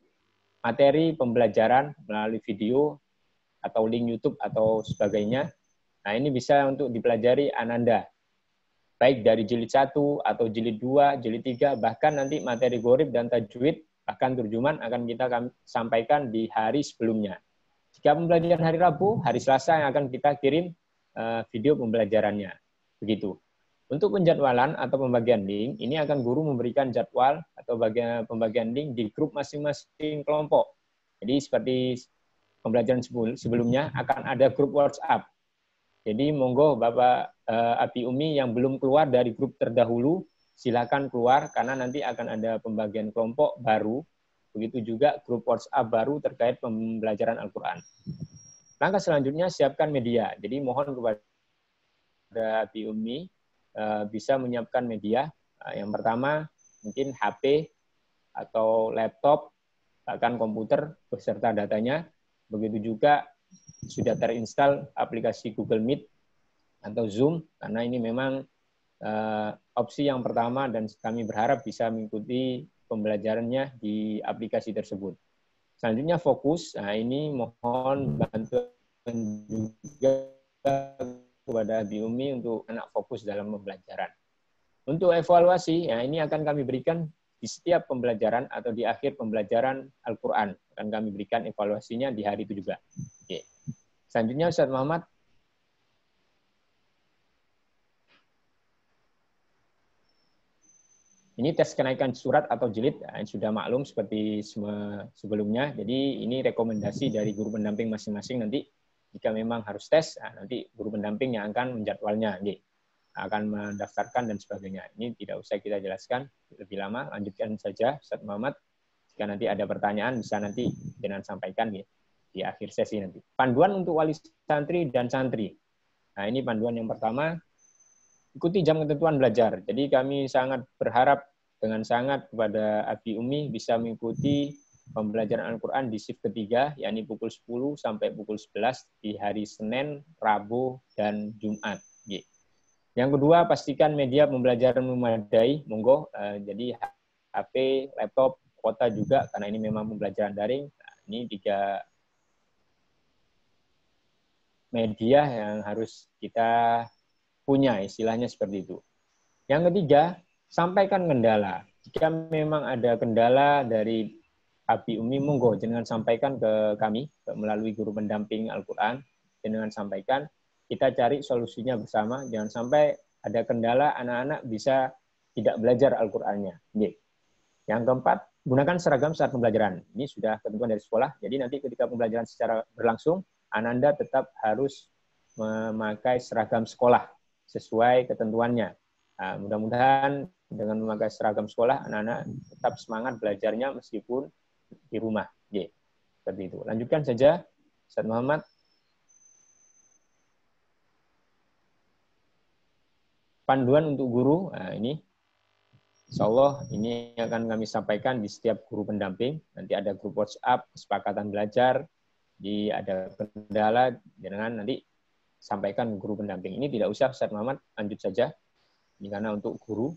materi pembelajaran melalui video atau link YouTube atau sebagainya. Nah, ini bisa untuk dipelajari Ananda. Baik dari jilid 1 atau jilid 2, jilid 3, bahkan nanti materi gharib dan tajwid, bahkan terjemahan akan kita sampaikan di hari sebelumnya. Jika pembelajaran hari Rabu, hari Selasa yang akan kita kirim video pembelajarannya. Begitu. Untuk penjadwalan atau pembagian link, ini akan guru memberikan jadwal atau pembagian link di grup masing-masing kelompok. Jadi seperti pembelajaran sebelumnya akan ada grup WhatsApp. Jadi monggo Bapak Abi Umi yang belum keluar dari grup terdahulu, silakan keluar karena nanti akan ada pembagian kelompok baru, begitu juga grup WhatsApp baru terkait pembelajaran Al-Quran. Langkah selanjutnya siapkan media. Jadi mohon kepada Abi Umi bisa menyiapkan media. Yang pertama mungkin HP atau laptop, bahkan komputer beserta datanya. Begitu juga sudah terinstall aplikasi Google Meet atau Zoom, karena ini memang opsi yang pertama dan kami berharap bisa mengikuti pembelajarannya di aplikasi tersebut. Selanjutnya fokus, nah ini mohon bantuan juga kepada Abi Umi untuk anak fokus dalam pembelajaran. Untuk evaluasi, ya ini akan kami berikan di setiap pembelajaran atau di akhir pembelajaran Al-Quran. Akan kami berikan evaluasinya di hari itu juga. Oke. Selanjutnya Ustaz Muhammad. Ini tes kenaikan surat atau jilid, yang sudah maklum seperti sebelumnya. Jadi ini rekomendasi dari guru pendamping masing-masing nanti. Jika memang harus tes, nanti guru pendamping yang akan menjadwalnya, akan mendaftarkan dan sebagainya. Ini tidak usah kita jelaskan lebih lama. Lanjutkan saja, Ustaz Muhammad. Jika nanti ada pertanyaan, bisa nanti dengan sampaikan di akhir sesi nanti. Panduan untuk wali santri dan santri. Nah ini panduan yang pertama. Ikuti jam ketentuan belajar. Jadi kami sangat berharap dengan sangat kepada Abi Umi bisa mengikuti pembelajaran Al-Quran di shift ketiga, yakni pukul 10 sampai pukul 11 di hari Senin, Rabu, dan Jumat. Yang kedua, pastikan media pembelajaran memadai, monggo. Jadi HP, laptop, kuota juga, karena ini memang pembelajaran daring. Nah, ini 3 media yang harus kita punya, istilahnya seperti itu. Yang ketiga, sampaikan kendala. Jika memang ada kendala dari Abi Umi, monggo jangan sampaikan ke kami melalui guru pendamping Al-Quran. Jangan sampaikan, kita cari solusinya bersama. Jangan sampai ada kendala anak-anak bisa tidak belajar Al-Qur'annya. Yang keempat, gunakan seragam saat pembelajaran. Ini sudah ketentuan dari sekolah. Jadi nanti ketika pembelajaran secara berlangsung, Ananda tetap harus memakai seragam sekolah sesuai ketentuannya. Nah, mudah-mudahan dengan memakai seragam sekolah, anak-anak tetap semangat belajarnya meskipun di rumah. Seperti itu. Lanjutkan saja, Ustaz Muhammad. panduan untuk guru. Nah, ini insya Allah ini akan kami sampaikan di setiap guru pendamping. Nanti ada grup WhatsApp, kesepakatan belajar, ada kendala, dengan nanti sampaikan guru pendamping. Ini tidak usah Ustaz Muhammad, lanjut saja. Ini karena untuk guru.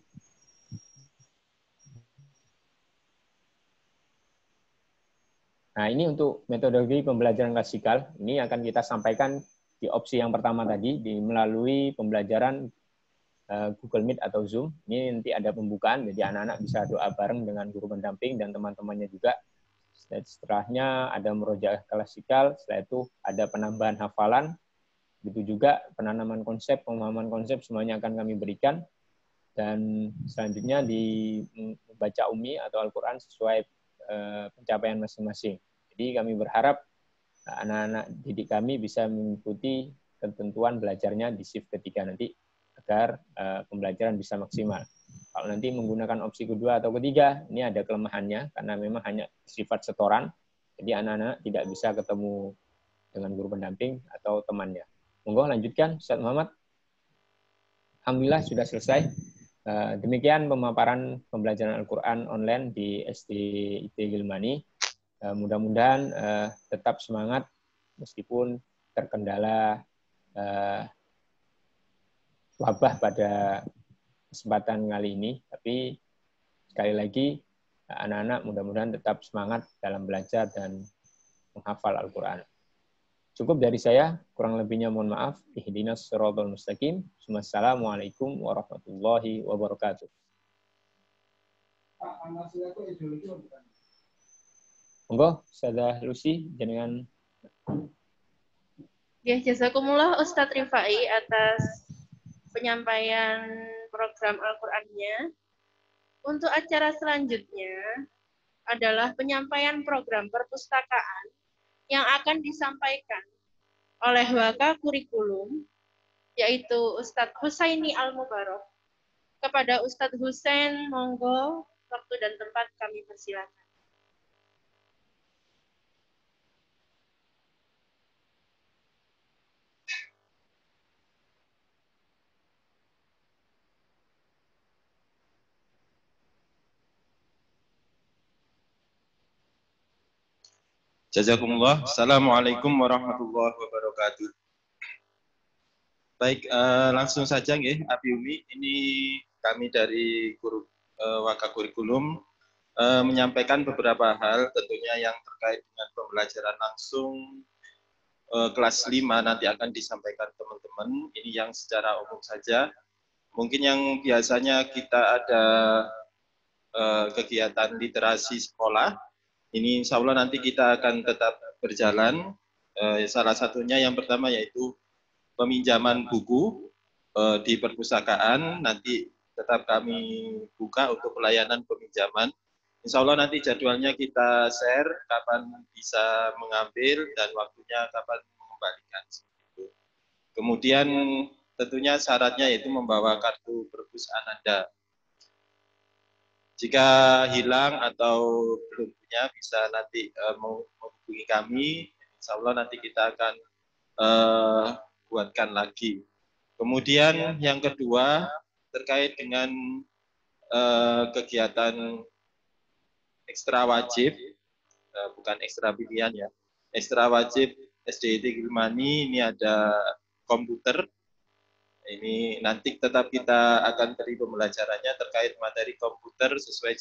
Nah, ini untuk metodologi pembelajaran klasikal. Ini akan kita sampaikan di opsi yang pertama tadi, melalui pembelajaran Google Meet atau Zoom. Ini nanti ada pembukaan, jadi anak-anak bisa doa bareng dengan guru pendamping dan teman-temannya juga. Setelahnya ada murojaah klasikal, setelah itu ada penambahan hafalan, begitu juga penanaman konsep, pemahaman konsep, semuanya akan kami berikan. Dan selanjutnya membaca Umi atau Al-Quran sesuai pencapaian masing-masing. Jadi kami berharap anak-anak didik kami bisa mengikuti ketentuan belajarnya di shift ketiga nanti, agar pembelajaran bisa maksimal. Kalau nanti menggunakan opsi kedua atau ketiga, ini ada kelemahannya, karena memang hanya sifat setoran, jadi anak-anak tidak bisa ketemu dengan guru pendamping atau temannya. Monggo lanjutkan, Ustaz Muhammad. Alhamdulillah sudah selesai. Demikian pemaparan pembelajaran Al-Quran online di SD IT Gilmani. Mudah-mudahan tetap semangat meskipun terkendala wabah pada kesempatan kali ini. Tapi sekali lagi anak-anak mudah-mudahan tetap semangat dalam belajar dan menghafal Al-Quran. Cukup dari saya, kurang lebihnya mohon maaf. Ihdinas siratal mustaqim. Wassalamualaikum warahmatullahi wabarakatuh. Monggo, Ustazah Lucy dengan Ya, jazakumullah Ustadz Rifai atas penyampaian program Al-Qur'annya. Untuk acara selanjutnya adalah penyampaian program perpustakaan yang akan disampaikan oleh Waka Kurikulum, yaitu Ustadz Husaini Al-Mubarok. Kepada Ustadz Husain, monggo, waktu dan tempat kami persilakan. Jazakumullah. Assalamualaikum warahmatullahi wabarakatuh. Baik, langsung saja nggih, Abi Umi. Ini kami dari Waka Kurikulum menyampaikan beberapa hal tentunya yang terkait dengan pembelajaran langsung kelas 5 nanti akan disampaikan teman-teman. Ini yang secara umum saja. Mungkin yang biasanya kita ada kegiatan literasi sekolah, ini insya Allah nanti kita akan tetap berjalan. Salah satunya yang pertama yaitu peminjaman buku di perpustakaan. Nanti tetap kami buka untuk pelayanan peminjaman. Insya Allah nanti jadwalnya kita share kapan bisa mengambil dan waktunya kapan mengembalikan. Kemudian tentunya syaratnya yaitu membawa kartu perpus Ananda. Jika hilang atau belum punya, bisa nanti menghubungi kami. Insya Allah nanti kita akan buatkan lagi. Kemudian yang kedua, terkait dengan kegiatan ekstra wajib, bukan ekstra pilihan ya, ekstra wajib SDIT Gilmani, ini ada komputer. Ini nanti tetap kita akan beri pembelajarannya terkait materi komputer sesuai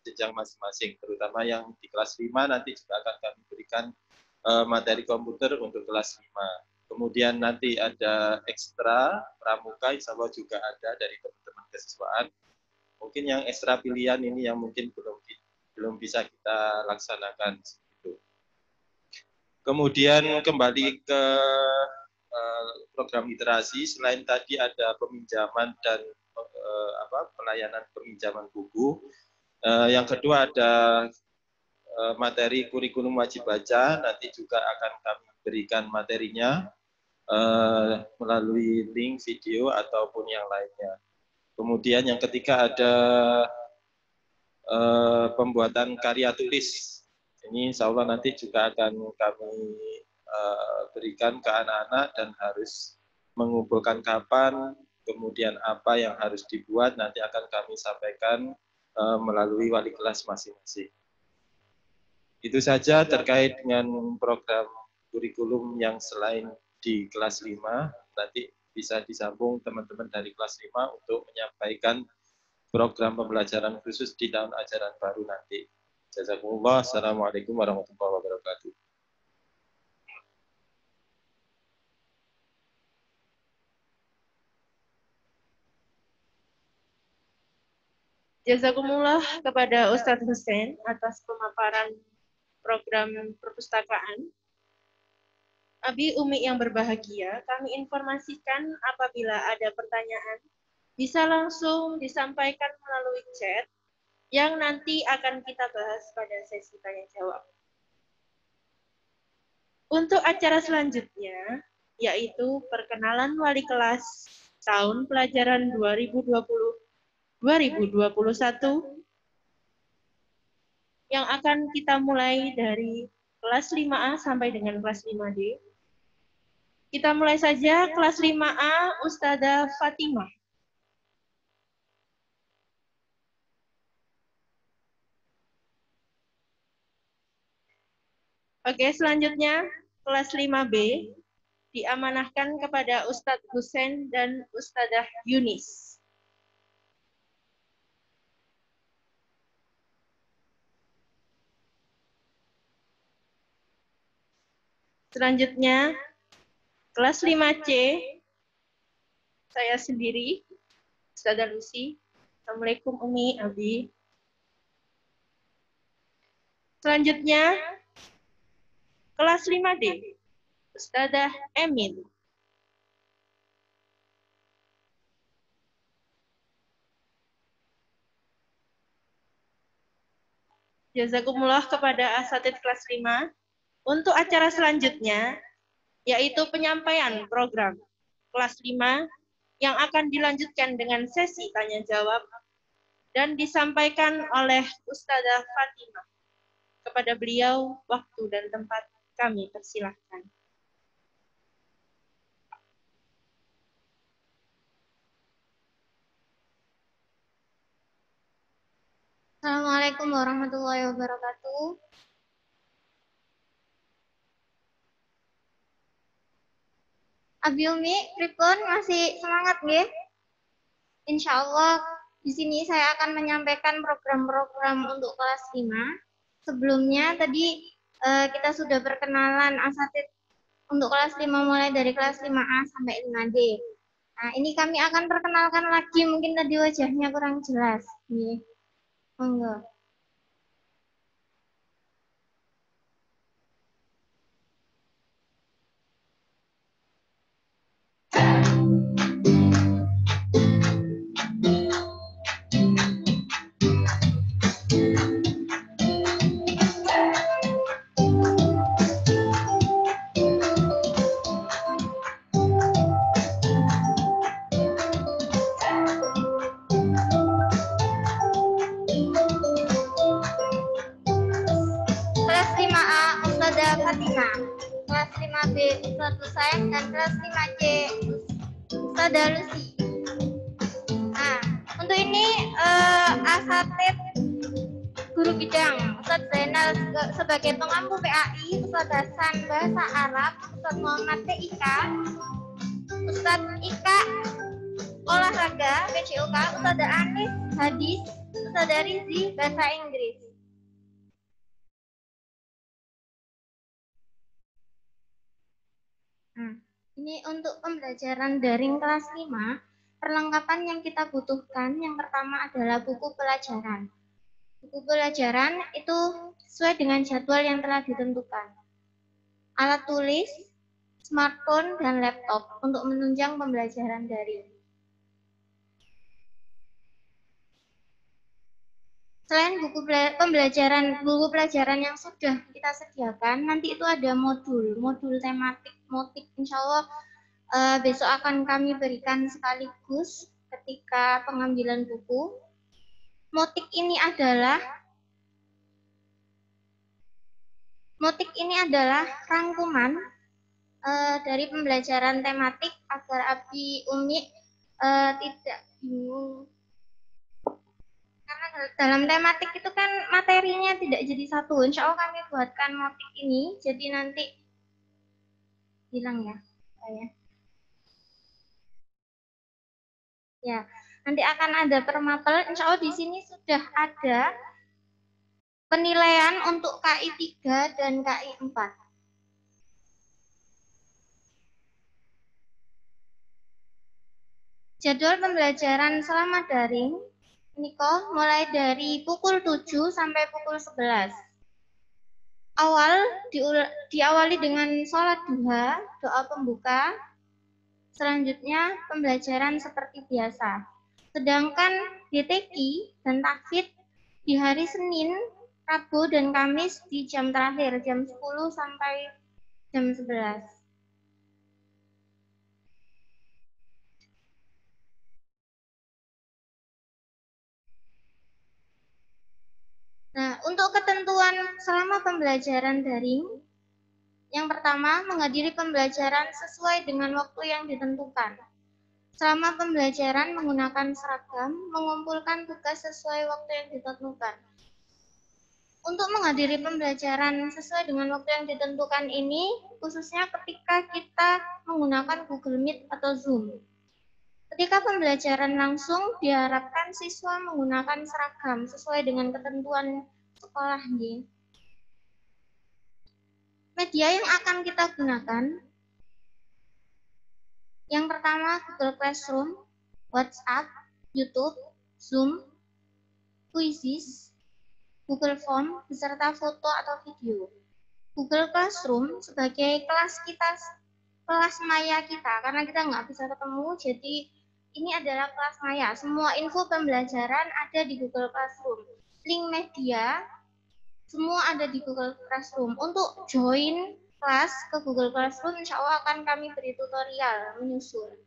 jenjang masing-masing, terutama yang di kelas 5 nanti juga akan kami berikan materi komputer untuk kelas 5. Kemudian nanti ada ekstra pramuka, insya Allah juga ada dari teman-teman kesiswaan. Mungkin yang ekstra pilihan ini yang mungkin belum bisa kita laksanakan. Kemudian kembali ke program literasi, selain tadi ada peminjaman dan pelayanan peminjaman buku, yang kedua ada materi kurikulum wajib baca, nanti juga akan kami berikan materinya melalui link video ataupun yang lainnya. Kemudian yang ketiga ada pembuatan karya tulis. Ini insya Allah nanti juga akan kami berikan ke anak-anak dan harus mengumpulkan kapan, kemudian apa yang harus dibuat nanti akan kami sampaikan melalui wali kelas masing-masing. Itu saja terkait dengan program kurikulum yang selain di kelas 5, nanti bisa disambung teman-teman dari kelas 5 untuk menyampaikan program pembelajaran khusus di tahun ajaran baru nanti. Jazakumullah. Assalamualaikum warahmatullahi wabarakatuh. Jazakumullah kepada Ustadz Hussein atas pemaparan program perpustakaan. Abi Umi yang berbahagia, kami informasikan apabila ada pertanyaan, bisa langsung disampaikan melalui chat yang nanti akan kita bahas pada sesi tanya jawab. Untuk acara selanjutnya, yaitu perkenalan wali kelas tahun pelajaran 2020-2021, yang akan kita mulai dari kelas 5A sampai dengan kelas 5D. Kita mulai saja kelas 5A, Ustadzah Fatimah. Oke, selanjutnya kelas 5B diamanahkan kepada Ustadz Hussein dan Ustadzah Yunis. Selanjutnya, kelas 5C, saya sendiri, Ustadzah Lucy. Assalamualaikum Umi, Abi. Selanjutnya, kelas 5D, Ustadzah Emin. Jazakumullah kepada asatidz kelas 5. Untuk acara selanjutnya, yaitu penyampaian program kelas 5 yang akan dilanjutkan dengan sesi tanya-jawab dan disampaikan oleh Ustadzah Fatimah. Kepada beliau, waktu dan tempat kami persilahkan. Assalamualaikum warahmatullahi wabarakatuh. Abi Umi, pripun masih semangat nggih? Insyaallah di sini saya akan menyampaikan program-program untuk kelas 5. Sebelumnya tadi kita sudah perkenalan asatidz untuk kelas 5 mulai dari kelas 5A sampai 5D. Nah, ini kami akan perkenalkan lagi, mungkin tadi wajahnya kurang jelas. Nggih. Monggo. Kelas 5A Ustadzah Fatimah, kelas 5B Ustadz Hussein, dan kelas 5C Ustadzah Lucy. Nah, untuk ini asatidz guru bidang Ustadz Zainal sebagai pengampu PAI, Ustadz Hasan bahasa Arab, Ustadz Muhammad TIK, Ustadz Ika olahraga PJOK, Ustadzah Anis hadis, Ustadzah Rizi bahasa Inggris. Nah, ini untuk pembelajaran daring kelas 5, perlengkapan yang kita butuhkan yang pertama adalah buku pelajaran. Buku pelajaran itu sesuai dengan jadwal yang telah ditentukan. Alat tulis, smartphone, dan laptop untuk menunjang pembelajaran daring. Selain buku pelajaran yang sudah kita sediakan, nanti itu ada modul tematik, motif. Insya Allah besok akan kami berikan sekaligus ketika pengambilan buku. Motif ini adalah rangkuman dari pembelajaran tematik agar Abi Umi tidak bingung. Karena dalam tematik itu kan materinya tidak jadi satu. Insya Allah kami buatkan motif ini, jadi nanti bilang ya saya. Ya, nanti akan ada permapel. Insya Allah di sini sudah ada penilaian untuk KI 3 dan KI 4. Jadwal pembelajaran selama daring Niko mulai dari pukul 7 sampai pukul 11. Diawali dengan sholat duha, doa pembuka. Selanjutnya pembelajaran seperti biasa. Sedangkan DTQ dan tahfidz di hari Senin, Rabu, dan Kamis di jam terakhir, jam 10 sampai jam 11. Nah, untuk ketentuan selama pembelajaran daring, yang pertama, menghadiri pembelajaran sesuai dengan waktu yang ditentukan. Selama pembelajaran menggunakan seragam, mengumpulkan tugas sesuai waktu yang ditentukan. Untuk menghadiri pembelajaran sesuai dengan waktu yang ditentukan ini, khususnya ketika kita menggunakan Google Meet atau Zoom. Ketika pembelajaran langsung, diharapkan siswa menggunakan seragam sesuai dengan ketentuan sekolah. Media yang akan kita gunakan, yang pertama Google Classroom, WhatsApp, YouTube, Zoom, Quizzes, Google Form, beserta foto atau video. Google Classroom sebagai kelas maya kita, karena kita nggak bisa ketemu, jadi ini adalah kelas maya. Semua info pembelajaran ada di Google Classroom. Link media, semua ada di Google Classroom. Untuk join kelas ke Google Classroom, insya Allah akan kami beri tutorial menyusul.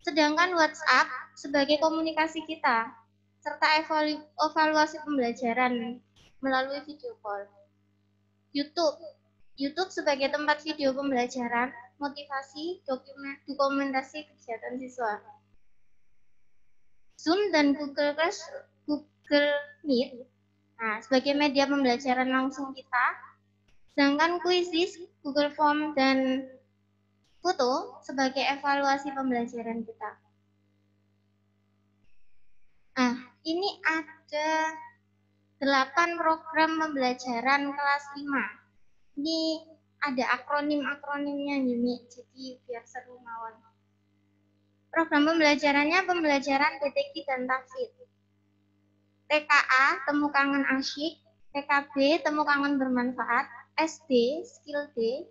Sedangkan WhatsApp sebagai komunikasi kita, serta evaluasi pembelajaran melalui video call. YouTube sebagai tempat video pembelajaran, motivasi, dokumentasi kegiatan siswa. Zoom dan Google Meet sebagai media pembelajaran langsung kita, sedangkan Quizzes, Google Form, dan foto sebagai evaluasi pembelajaran kita. Ini ada 8 program pembelajaran kelas 5. Ini ada akronim-akronimnya nih, jadi biar seru mawon. Program pembelajarannya pembelajaran DTQ dan tahfidz. TKA, Temu Kangen Asyik. TKB, Temu Kangen Bermanfaat. SD, Skill D.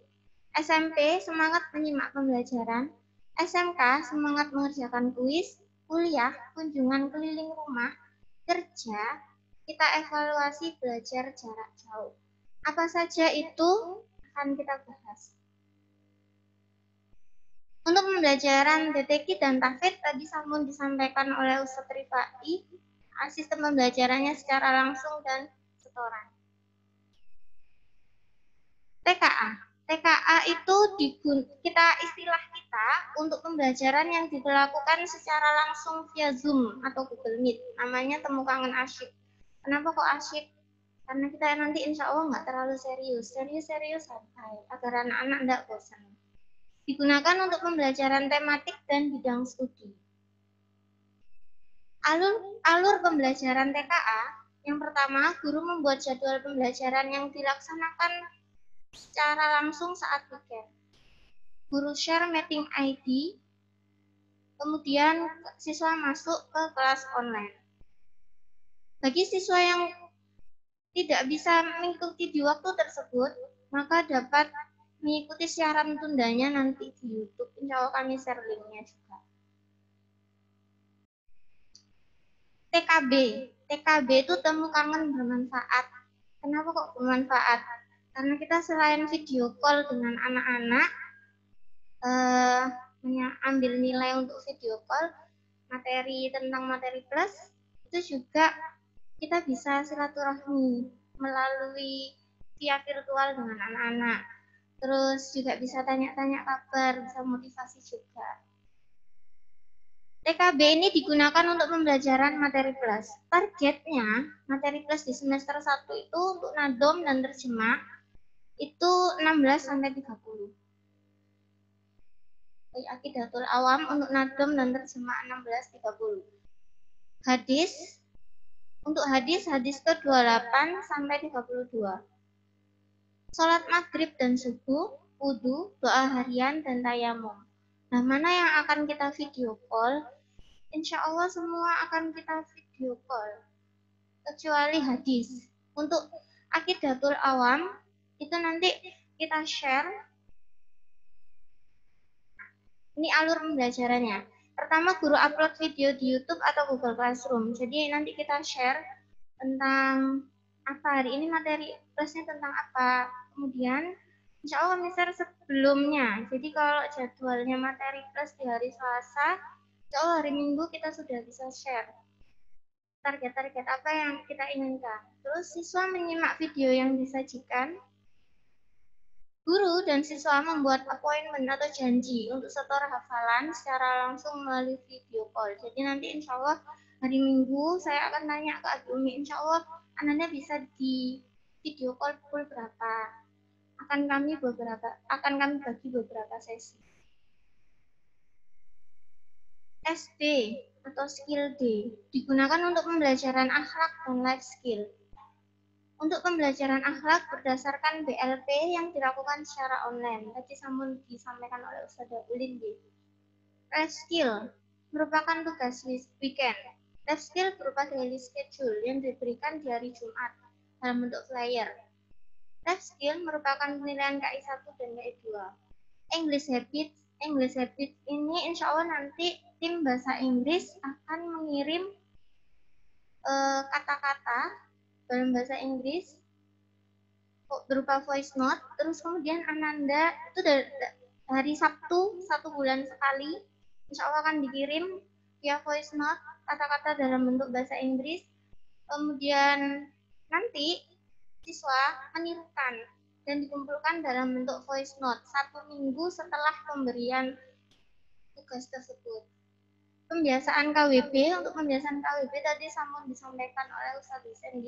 SMP, Semangat Menyimak Pembelajaran. SMK, Semangat Mengerjakan Kuis. Kuliah, Kunjungan Keliling Rumah. Kerja, kita evaluasi belajar jarak jauh. Apa saja itu akan kita bahas. Untuk pembelajaran DTQ dan tahfidz tadi sampun disampaikan oleh Ustadz Rifai, sistem pembelajarannya secara langsung dan setoran. TKA itu istilah kita untuk pembelajaran yang dilakukan secara langsung via Zoom atau Google Meet. Namanya Temu Kangen Asyik. Kenapa kok asyik? Karena kita nanti insya Allah nggak terlalu serius santai, agar anak-anak nggak bosan. Digunakan untuk pembelajaran tematik dan bidang studi. Alur pembelajaran TKA, yang pertama, guru membuat jadwal pembelajaran yang dilaksanakan secara langsung saat weekend. Guru share meeting ID, kemudian siswa masuk ke kelas online. Bagi siswa yang tidak bisa mengikuti di waktu tersebut, maka dapat mengikuti siaran tundanya nanti di YouTube. Insya Allah kami share linknya juga. TKB itu Temu Kangen Bermanfaat. Kenapa kok bermanfaat? Karena kita selain video call dengan anak-anak, ambil nilai untuk video call, tentang materi plus, itu juga kita bisa silaturahmi melalui via virtual dengan anak-anak. Terus juga bisa tanya-tanya kabar, bisa motivasi juga. TKB ini digunakan untuk pembelajaran materi plus. Targetnya materi plus di semester 1 itu untuk nadom dan terjemah itu 16 sampai 30. Aqidatul awam untuk nadom dan terjemah 16-30. Hadis untuk hadis ke-28 sampai 32. Salat maghrib dan subuh, wudu, doa harian dan tayamum. Nah, mana yang akan kita video call? Insya Allah semua akan kita video call, kecuali hadis. Untuk Aqidatul awam itu nanti kita share. Ini alur pembelajarannya. Pertama, guru upload video di YouTube atau Google Classroom. Jadi nanti kita share tentang apa hari ini materi plusnya tentang apa. Kemudian insya Allah misalnya sebelumnya. Jadi kalau jadwalnya materi plus di hari Selasa, insya Allah hari Minggu kita sudah bisa share target-target apa yang kita inginkan. Terus siswa menyimak video yang disajikan. Guru dan siswa membuat appointment atau janji untuk setor hafalan secara langsung melalui video call. Jadi nanti insya Allah hari Minggu saya akan tanya ke Abi Umi, insya Allah Ananda bisa di video call pukul berapa? Akan kami bagi beberapa sesi. SD atau skill D digunakan untuk pembelajaran akhlak dan life skill. Untuk pembelajaran akhlak berdasarkan BLP yang dilakukan secara online. Tadi disampaikan oleh Ustazah Ulin. Life skill merupakan tugas weekend. Life skill berupa daily schedule yang diberikan di hari Jumat dalam bentuk flyer. Life skill merupakan penilaian KI 1 dan KI 2. English habits ini insya Allah nanti tim bahasa Inggris akan mengirim kata-kata dalam bahasa Inggris berupa voice note, terus kemudian Ananda itu dari Sabtu 1 bulan sekali insya Allah akan dikirim via voice note kata-kata dalam bentuk bahasa Inggris. Kemudian nanti siswa menirukan dan dikumpulkan dalam bentuk voice note 1 minggu setelah pemberian tugas tersebut. Pembiasaan KWB, untuk pembiasaan KWB tadi disampaikan oleh Ustaz Husain.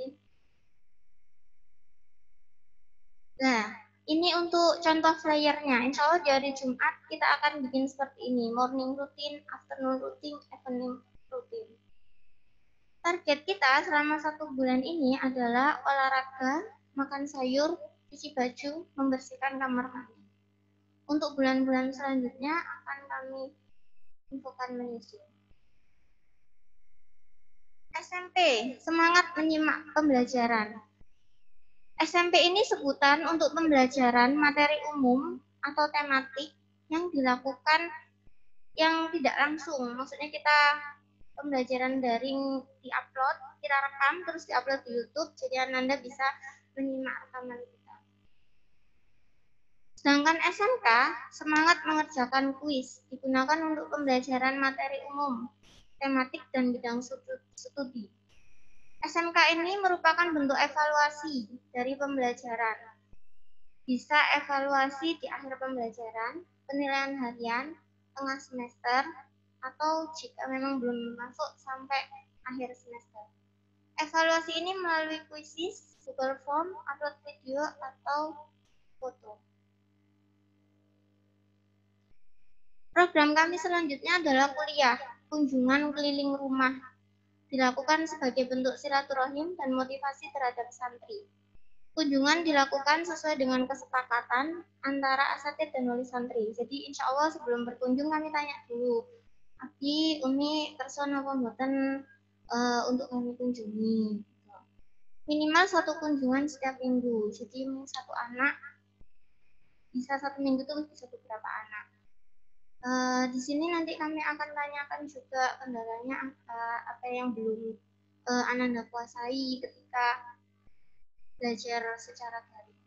Nah, ini untuk contoh flyernya. Insya Allah di hari Jumat kita akan bikin seperti ini. Morning routine, afternoon routine, evening routine. Target kita selama 1 bulan ini adalah olahraga, makan sayur, cuci baju, membersihkan kamar mandi. Untuk bulan-bulan selanjutnya akan kami infokan menyusul. SMP, semangat menyimak pembelajaran. SMP ini sebutan untuk pembelajaran materi umum atau tematik yang dilakukan yang tidak langsung. Maksudnya kita pembelajaran daring diupload, kita rekam terus diupload di YouTube, jadi Ananda bisa menyimak rekaman kita. Sedangkan SMK, semangat mengerjakan kuis, digunakan untuk pembelajaran materi umum, tematik dan bidang studi. SMK ini merupakan bentuk evaluasi dari pembelajaran. Bisa evaluasi di akhir pembelajaran, penilaian harian, tengah semester, atau jika memang belum masuk sampai akhir semester. Evaluasi ini melalui kuisis, Google Form, upload video, atau foto. Program kami selanjutnya adalah kuliah, kunjungan keliling rumah. Dilakukan sebagai bentuk silaturahim dan motivasi terhadap santri. Kunjungan dilakukan sesuai dengan kesepakatan antara asatidz dan wali santri. Jadi insya Allah sebelum berkunjung kami tanya dulu, Abi, Umi, kerson apa mboten untuk kami kunjungi. Minimal 1 kunjungan setiap minggu. Jadi 1 anak bisa 1 minggu itu bisa beberapa anak. Di sini nanti kami akan tanyakan juga kendalanya apa yang belum Ananda kuasai ketika belajar secara daring.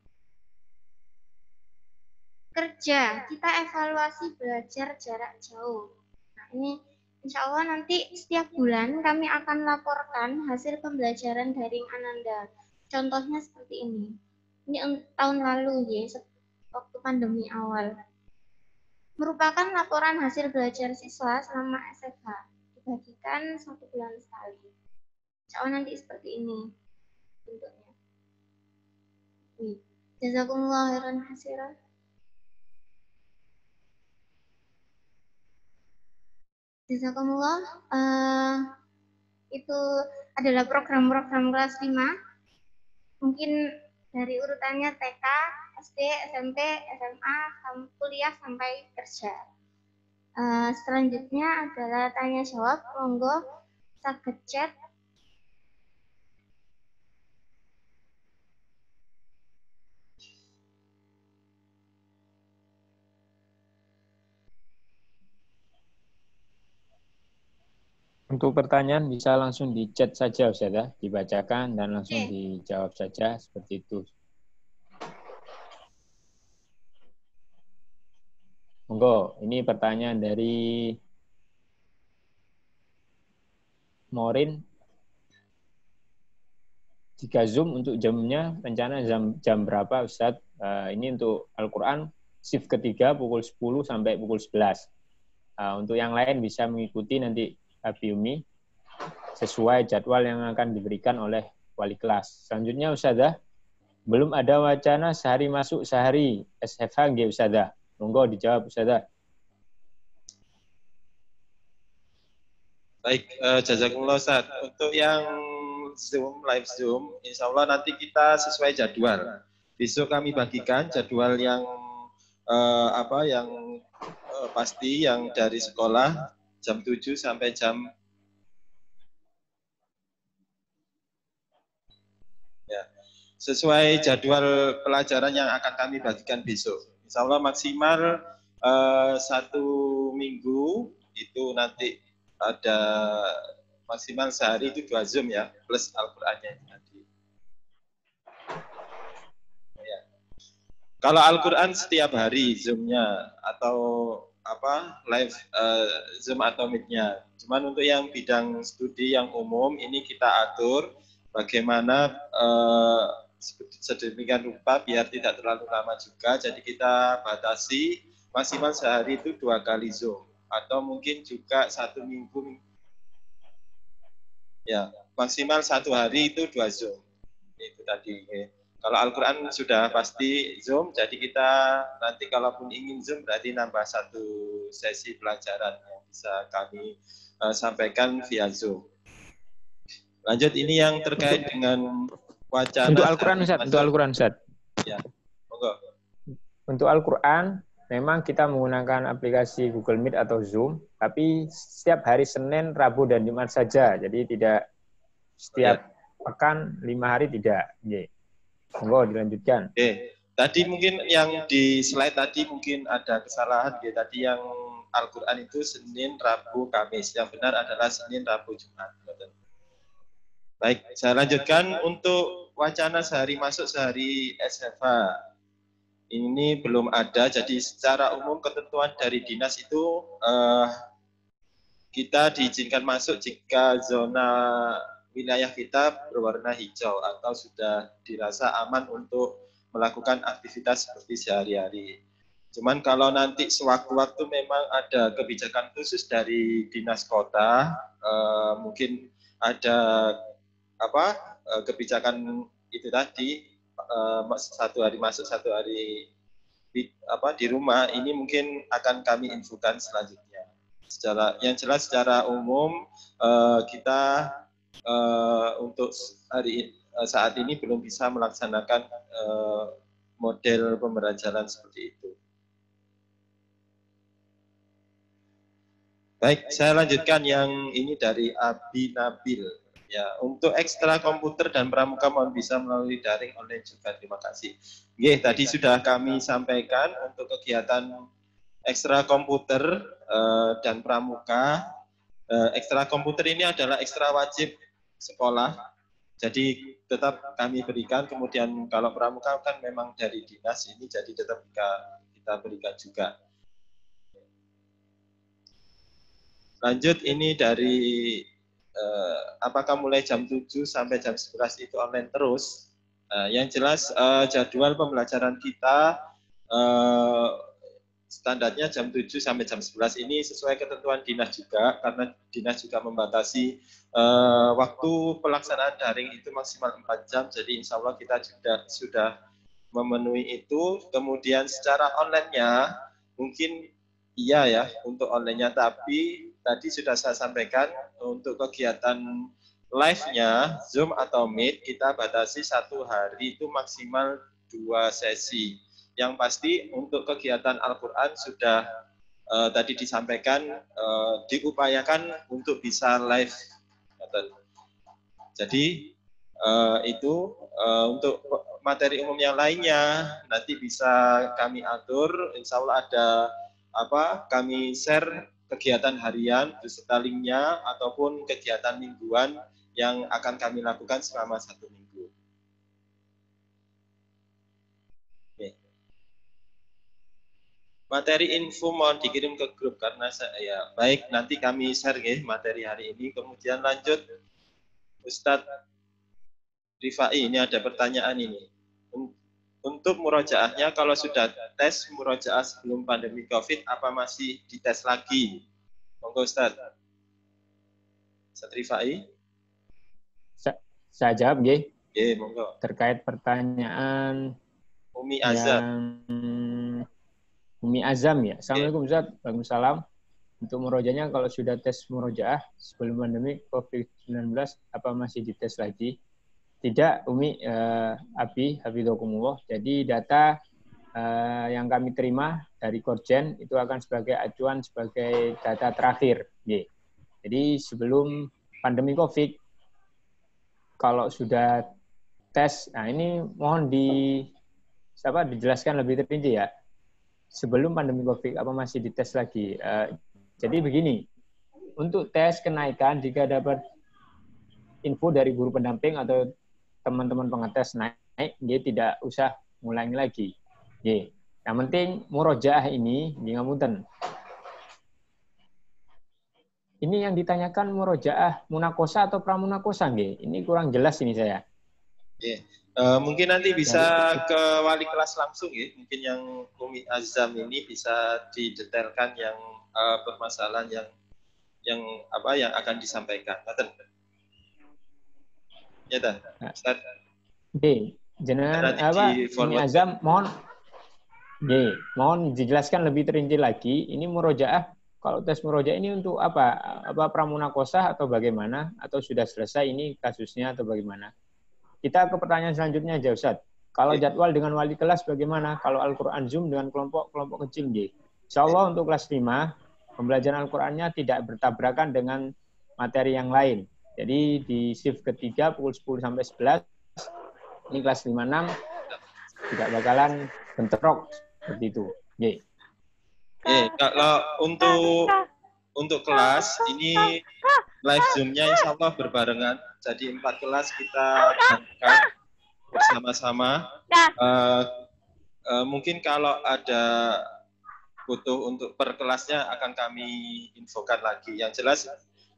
Kerja, kita evaluasi belajar jarak jauh. Nah, ini insya Allah nanti setiap bulan kami akan laporkan hasil pembelajaran daring Ananda. Contohnya seperti ini. Ini tahun lalu ya, waktu pandemi awal. Merupakan laporan hasil belajar siswa selama SFH. bagikan 1 bulan sekali. Insya Allah nanti seperti ini bentuknya. Jazakumullah khairan katsiran. Jazakumullah. Itu adalah program-program kelas 5. Mungkin dari urutannya TK, SD, SMP, SMA, kuliah sampai kerja. Selanjutnya adalah tanya jawab. Monggo saged chat. Untuk pertanyaan bisa langsung di chat saja Ustaz ya, dibacakan dan langsung dijawab saja seperti itu. Monggo, ini pertanyaan dari Morin. Jika Zoom untuk jamnya, rencana jam berapa Ustaz? Ini untuk Al-Quran, shift ketiga pukul 10 sampai pukul 11. Untuk yang lain bisa mengikuti nanti Abi Umi sesuai jadwal yang akan diberikan oleh wali kelas. Selanjutnya Ustazah, belum ada wacana sehari masuk sehari SFH nggih Ustazah? Monggo dijawab Ustazah. Baik, jazakumullah Ustaz. Untuk yang Zoom, live Zoom, insya Allah nanti kita sesuai jadwal. Besok kami bagikan jadwal yang pasti yang dari sekolah jam 7 sampai jam sesuai jadwal pelajaran yang akan kami bagikan besok. Insya Allah maksimal 1 minggu itu nanti ada maksimal sehari itu 2 Zoom ya, plus Al-Qur'annya nanti. Ya. Kalau Al-Qur'an setiap hari Zoom-nya atau live Zoom atau Meet-nya. Cuman untuk yang bidang studi yang umum ini kita atur bagaimana sedemikian rupa biar tidak terlalu lama juga. Jadi kita batasi maksimal sehari itu 2 kali Zoom atau mungkin juga 1 minggu. Ya, maksimal 1 hari itu 2 Zoom. Itu tadi. Kalau Al-Quran sudah pasti Zoom, jadi kita nanti kalaupun ingin Zoom berarti nambah 1 sesi pelajaran yang bisa kami sampaikan via Zoom. Lanjut, ini yang terkait dengan wacana. Untuk Al-Quran Ustaz, untuk Al-Quran Ustaz. Ya, monggo. Untuk Al-Quran, memang kita menggunakan aplikasi Google Meet atau Zoom, tapi setiap hari Senin, Rabu, dan Jumat saja. Jadi tidak setiap pekan, 5 hari tidak. Monggo dilanjutkan. Tadi mungkin yang di slide tadi mungkin ada kesalahan. Tadi yang Al-Quran itu Senin, Rabu, Kamis. Yang benar adalah Senin, Rabu, Jumat. Baik, saya lanjutkan untuk wacana sehari masuk sehari SFH. Ini belum ada, jadi secara umum ketentuan dari dinas itu kita diizinkan masuk jika zona wilayah kita berwarna hijau atau sudah dirasa aman untuk melakukan aktivitas seperti sehari-hari. Cuman kalau nanti sewaktu-waktu memang ada kebijakan khusus dari dinas kota, mungkin ada kebijakan itu tadi, 1 hari masuk 1 hari di rumah, ini mungkin akan kami infokan selanjutnya. Yang jelas secara umum kita untuk saat ini belum bisa melaksanakan model pembelajaran seperti itu. Baik, saya lanjutkan yang ini dari Abi Nabil. Ya, untuk ekstra komputer dan pramuka mohon bisa melalui daring online juga. Terima kasih. Tadi sudah kami sampaikan untuk kegiatan ekstra komputer dan pramuka. Ekstra komputer ini adalah ekstra wajib sekolah. Jadi tetap kami berikan. Kemudian kalau pramuka kan memang dari dinas ini, jadi tetap kita berikan juga. Lanjut, ini dari apakah mulai jam 7 sampai jam 11 itu online terus? Yang jelas jadwal pembelajaran kita standarnya jam 7 sampai jam 11 ini sesuai ketentuan dinas juga, karena dinas juga membatasi waktu pelaksanaan daring itu maksimal 4 jam, jadi insya Allah kita sudah memenuhi itu. Kemudian secara online-nya mungkin iya ya untuk online-nya, tapi tadi sudah saya sampaikan untuk kegiatan live-nya Zoom atau Meet kita batasi 1 hari itu maksimal 2 sesi. Yang pasti untuk kegiatan Al-Quran sudah tadi disampaikan diupayakan untuk bisa live. Jadi itu untuk materi umum yang lainnya nanti bisa kami atur. Insya Allah ada kami share kegiatan harian beserta linknya ataupun kegiatan mingguan yang akan kami lakukan selama 1 minggu. Materi info mohon dikirim ke grup karena saya baik nanti kami share ya materi hari ini. Kemudian lanjut Ustadz Rifai, ini ada pertanyaan ini. Untuk murojaahnya kalau sudah tes murojaah sebelum pandemi Covid apa masih dites lagi? Monggo Ustadz. Ustadz Rifai. Saya jawab nggih. Nggih, monggo. Terkait pertanyaan Umi Azam. Umi Azam ya. Assalamualaikum Ustaz. Waalaikumsalam. Untuk murojahnya kalau sudah tes murojaah sebelum pandemi COVID-19 apa masih dites lagi? Tidak, Umi Abi Hafizakumullah. Jadi data yang kami terima dari Korjen itu akan sebagai acuan sebagai data terakhir. Jadi sebelum pandemi COVID kalau sudah tes, nah ini mohon dijelaskan lebih terperinci ya. Sebelum pandemi COVID, apa masih dites lagi? Jadi begini, untuk tes kenaikan, jika dapat info dari guru pendamping atau teman-teman pengetes naik, dia tidak usah ngulangi lagi. Yang penting, murojaah ini, ngapunten. Ini yang ditanyakan murojaah munakosa atau pramunakosa, ini kurang jelas ini saya. Mungkin nanti bisa ke wali kelas langsung ya. Mungkin yang Umi Azam ini bisa didetailkan yang permasalahan yang akan disampaikan. Ya dah. Ustaz. Jenengan Umi Azam mohon dijelaskan lebih terinci lagi. Ini murojaah, kalau tes murojaah ini untuk apa? Apa pramunakosa atau bagaimana? Atau sudah selesai ini kasusnya atau bagaimana? Kita ke pertanyaan selanjutnya aja Ustaz. Kalau jadwal dengan wali kelas bagaimana? Kalau Al-Quran Zoom dengan kelompok kecil Insya Allah untuk kelas 5, pembelajaran Al-Qurannya tidak bertabrakan dengan materi yang lain. Jadi di shift ketiga pukul 10 sampai 11, ini kelas 5-6 tidak bakalan bentrok seperti itu. Kalau untuk kelas ini live Zoom-nya insya Allah berbarengan. Jadi 4 kelas kita lakukan bersama-sama. Mungkin kalau ada butuh untuk per kelasnya akan kami infokan lagi. Yang jelas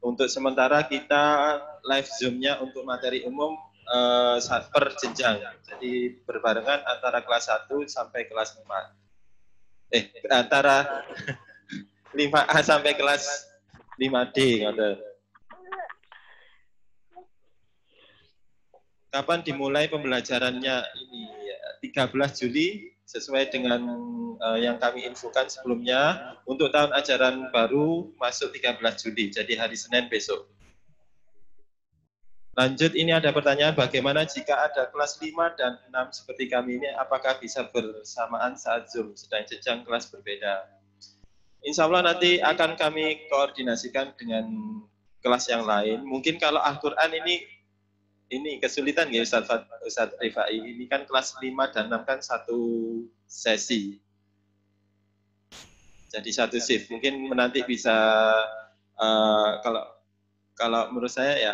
untuk sementara kita live Zoom-nya untuk materi umum per jenjang. Jadi berbarengan antara kelas 1 sampai kelas 5. Antara 5A sampai kelas 5D. Kapan dimulai pembelajarannya ini? 13 Juli sesuai dengan yang kami infokan sebelumnya. Untuk tahun ajaran baru masuk 13 Juli, jadi hari Senin besok. Lanjut, ini ada pertanyaan bagaimana jika ada kelas 5 dan 6 seperti kami ini, apakah bisa bersamaan saat Zoom, sedang jenjang kelas berbeda? Insya Allah nanti akan kami koordinasikan dengan kelas yang lain. Mungkin kalau Al-Quran ini kesulitan ya Ustaz Rifai. Ini kan kelas 5 dan 6 kan satu sesi. Jadi satu shift. Mungkin nanti bisa kalau menurut saya ya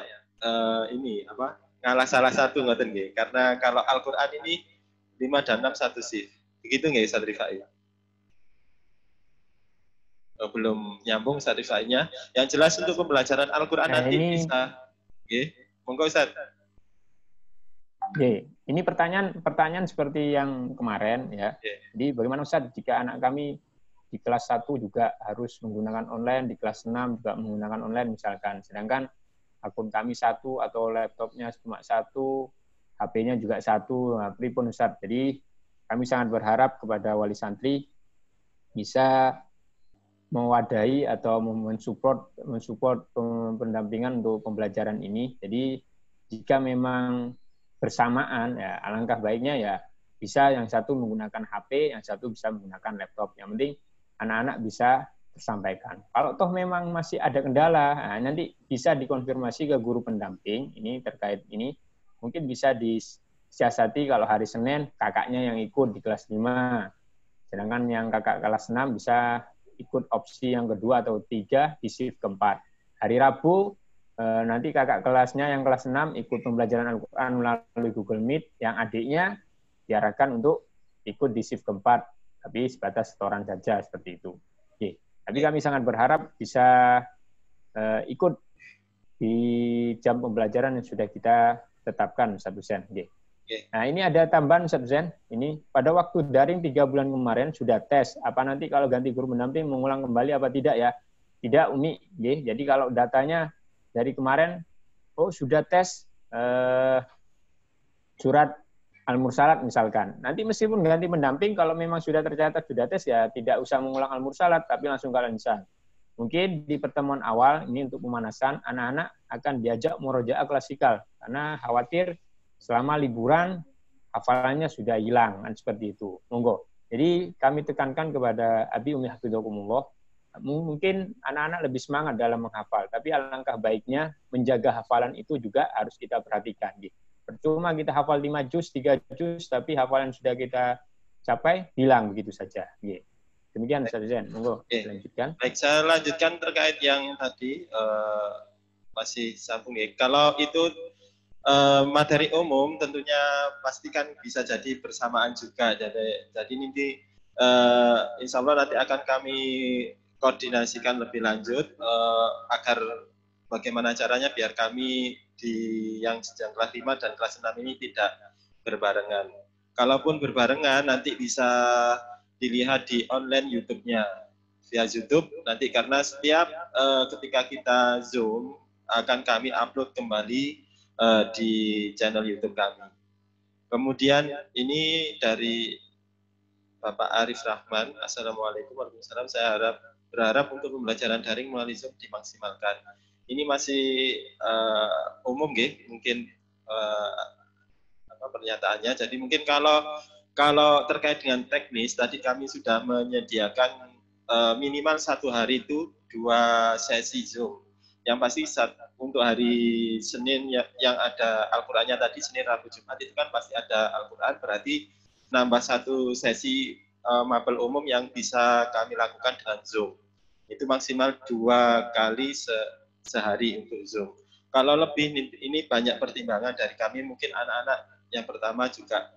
ngalah salah satu ngoten nggih. Karena kalau Al-Qur'an ini 5 dan 6 satu shift. Begitu nggih Ustaz Rifai? Belum nyambung Ustaz Rifai-nya. Yang jelas untuk pembelajaran Al-Qur'an nanti bisa nggih. Monggo Ustaz. Ini pertanyaan seperti yang kemarin ya. Jadi bagaimana Ustaz jika anak kami di kelas 1 juga harus menggunakan online, di kelas 6 juga menggunakan online misalkan. Sedangkan akun kami 1 atau laptopnya cuma 1, HP-nya juga 1, nah, pripun Ustaz. Jadi kami sangat berharap kepada wali santri bisa mewadahi atau mensupport pendampingan untuk pembelajaran ini. Jadi jika memang bersamaan, ya alangkah baiknya ya bisa yang satu menggunakan HP, yang satu bisa menggunakan laptop. Yang penting anak-anak bisa tersampaikan. Kalau toh memang masih ada kendala, nah, nanti bisa dikonfirmasi ke guru pendamping. Ini terkait ini mungkin bisa disiasati kalau hari Senin kakaknya yang ikut di kelas 5. Sedangkan yang kakak kelas 6 bisa ikut opsi yang kedua atau 3 di shift keempat. Hari Rabu nanti kakak kelasnya yang kelas 6 ikut pembelajaran Al-Quran melalui Google Meet, yang adiknya diarahkan untuk ikut di shift keempat, tapi sebatas setoran saja seperti itu. Oke. Tapi kami sangat berharap bisa ikut di jam pembelajaran yang sudah kita tetapkan, Ustaz Husain. Oke. Nah, ini ada tambahan Ustaz Husain. Ini pada waktu daring 3 bulan kemarin sudah tes. Apa nanti kalau ganti guru pendamping mengulang kembali apa tidak ya? Tidak, Umi. Jadi kalau datanya dari kemarin, sudah tes surat Al-Mursalat misalkan. Nanti meskipun ganti pendamping, kalau memang sudah tercatat sudah tes ya tidak usah mengulang Al-Mursalat, tapi langsung ke Al-Insan. Mungkin di pertemuan awal ini untuk pemanasan, anak-anak akan diajak murojaah klasikal karena khawatir selama liburan hafalannya sudah hilang, kan seperti itu. Monggo. Jadi kami tekankan kepada Abi Umi Hafizakumullah, mungkin anak-anak lebih semangat dalam menghafal, tapi alangkah baiknya menjaga hafalan itu juga harus kita perhatikan. Percuma kita hafal 5 juz, 3 juz, tapi hafalan sudah kita capai, hilang begitu saja. Demikian Ustaz Husain, monggo lanjutkan. Baik, saya lanjutkan terkait yang tadi masih sambung ya. Kalau itu materi umum tentunya pastikan bisa jadi bersamaan juga. Jadi nanti insya Allah nanti akan kami koordinasikan lebih lanjut agar bagaimana caranya biar kami di yang sedang kelas 5 dan kelas 6 ini tidak berbarengan. Kalaupun berbarengan nanti bisa dilihat di online YouTube-nya via YouTube nanti, karena setiap ketika kita Zoom akan kami upload kembali di channel YouTube kami. Kemudian ini dari Bapak Arif Rahman, Assalamualaikum warahmatullahi wabarakatuh. Saya berharap untuk pembelajaran daring melalui Zoom dimaksimalkan. Ini masih umum, mungkin pernyataannya. Jadi mungkin kalau terkait dengan teknis, tadi kami sudah menyediakan minimal 1 hari itu 2 sesi Zoom. Yang pasti untuk hari Senin yang ada Al-Qurannya tadi, Senin, Rabu, Jumat itu kan pasti ada Al-Quran, berarti nambah 1 sesi mapel umum yang bisa kami lakukan dengan Zoom. Itu maksimal 2 kali sehari untuk Zoom. Kalau lebih, ini banyak pertimbangan dari kami, mungkin anak-anak yang pertama juga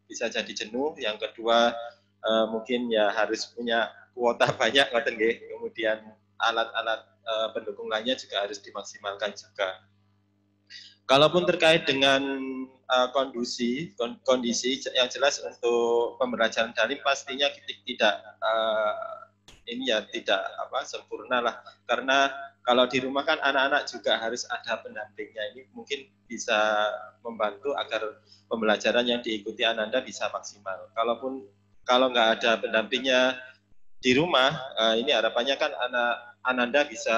bisa jadi jenuh, yang kedua mungkin ya harus punya kuota banyak, kemudian alat-alat pendukung lainnya juga harus dimaksimalkan juga. Kalaupun terkait dengan kondisi yang jelas untuk pembelajaran daring pastinya tidak sempurna lah, karena kalau di rumah kan anak-anak juga harus ada pendampingnya. Ini mungkin bisa membantu agar pembelajaran yang diikuti Ananda bisa maksimal. Kalau nggak ada pendampingnya di rumah, ini harapannya kan Ananda bisa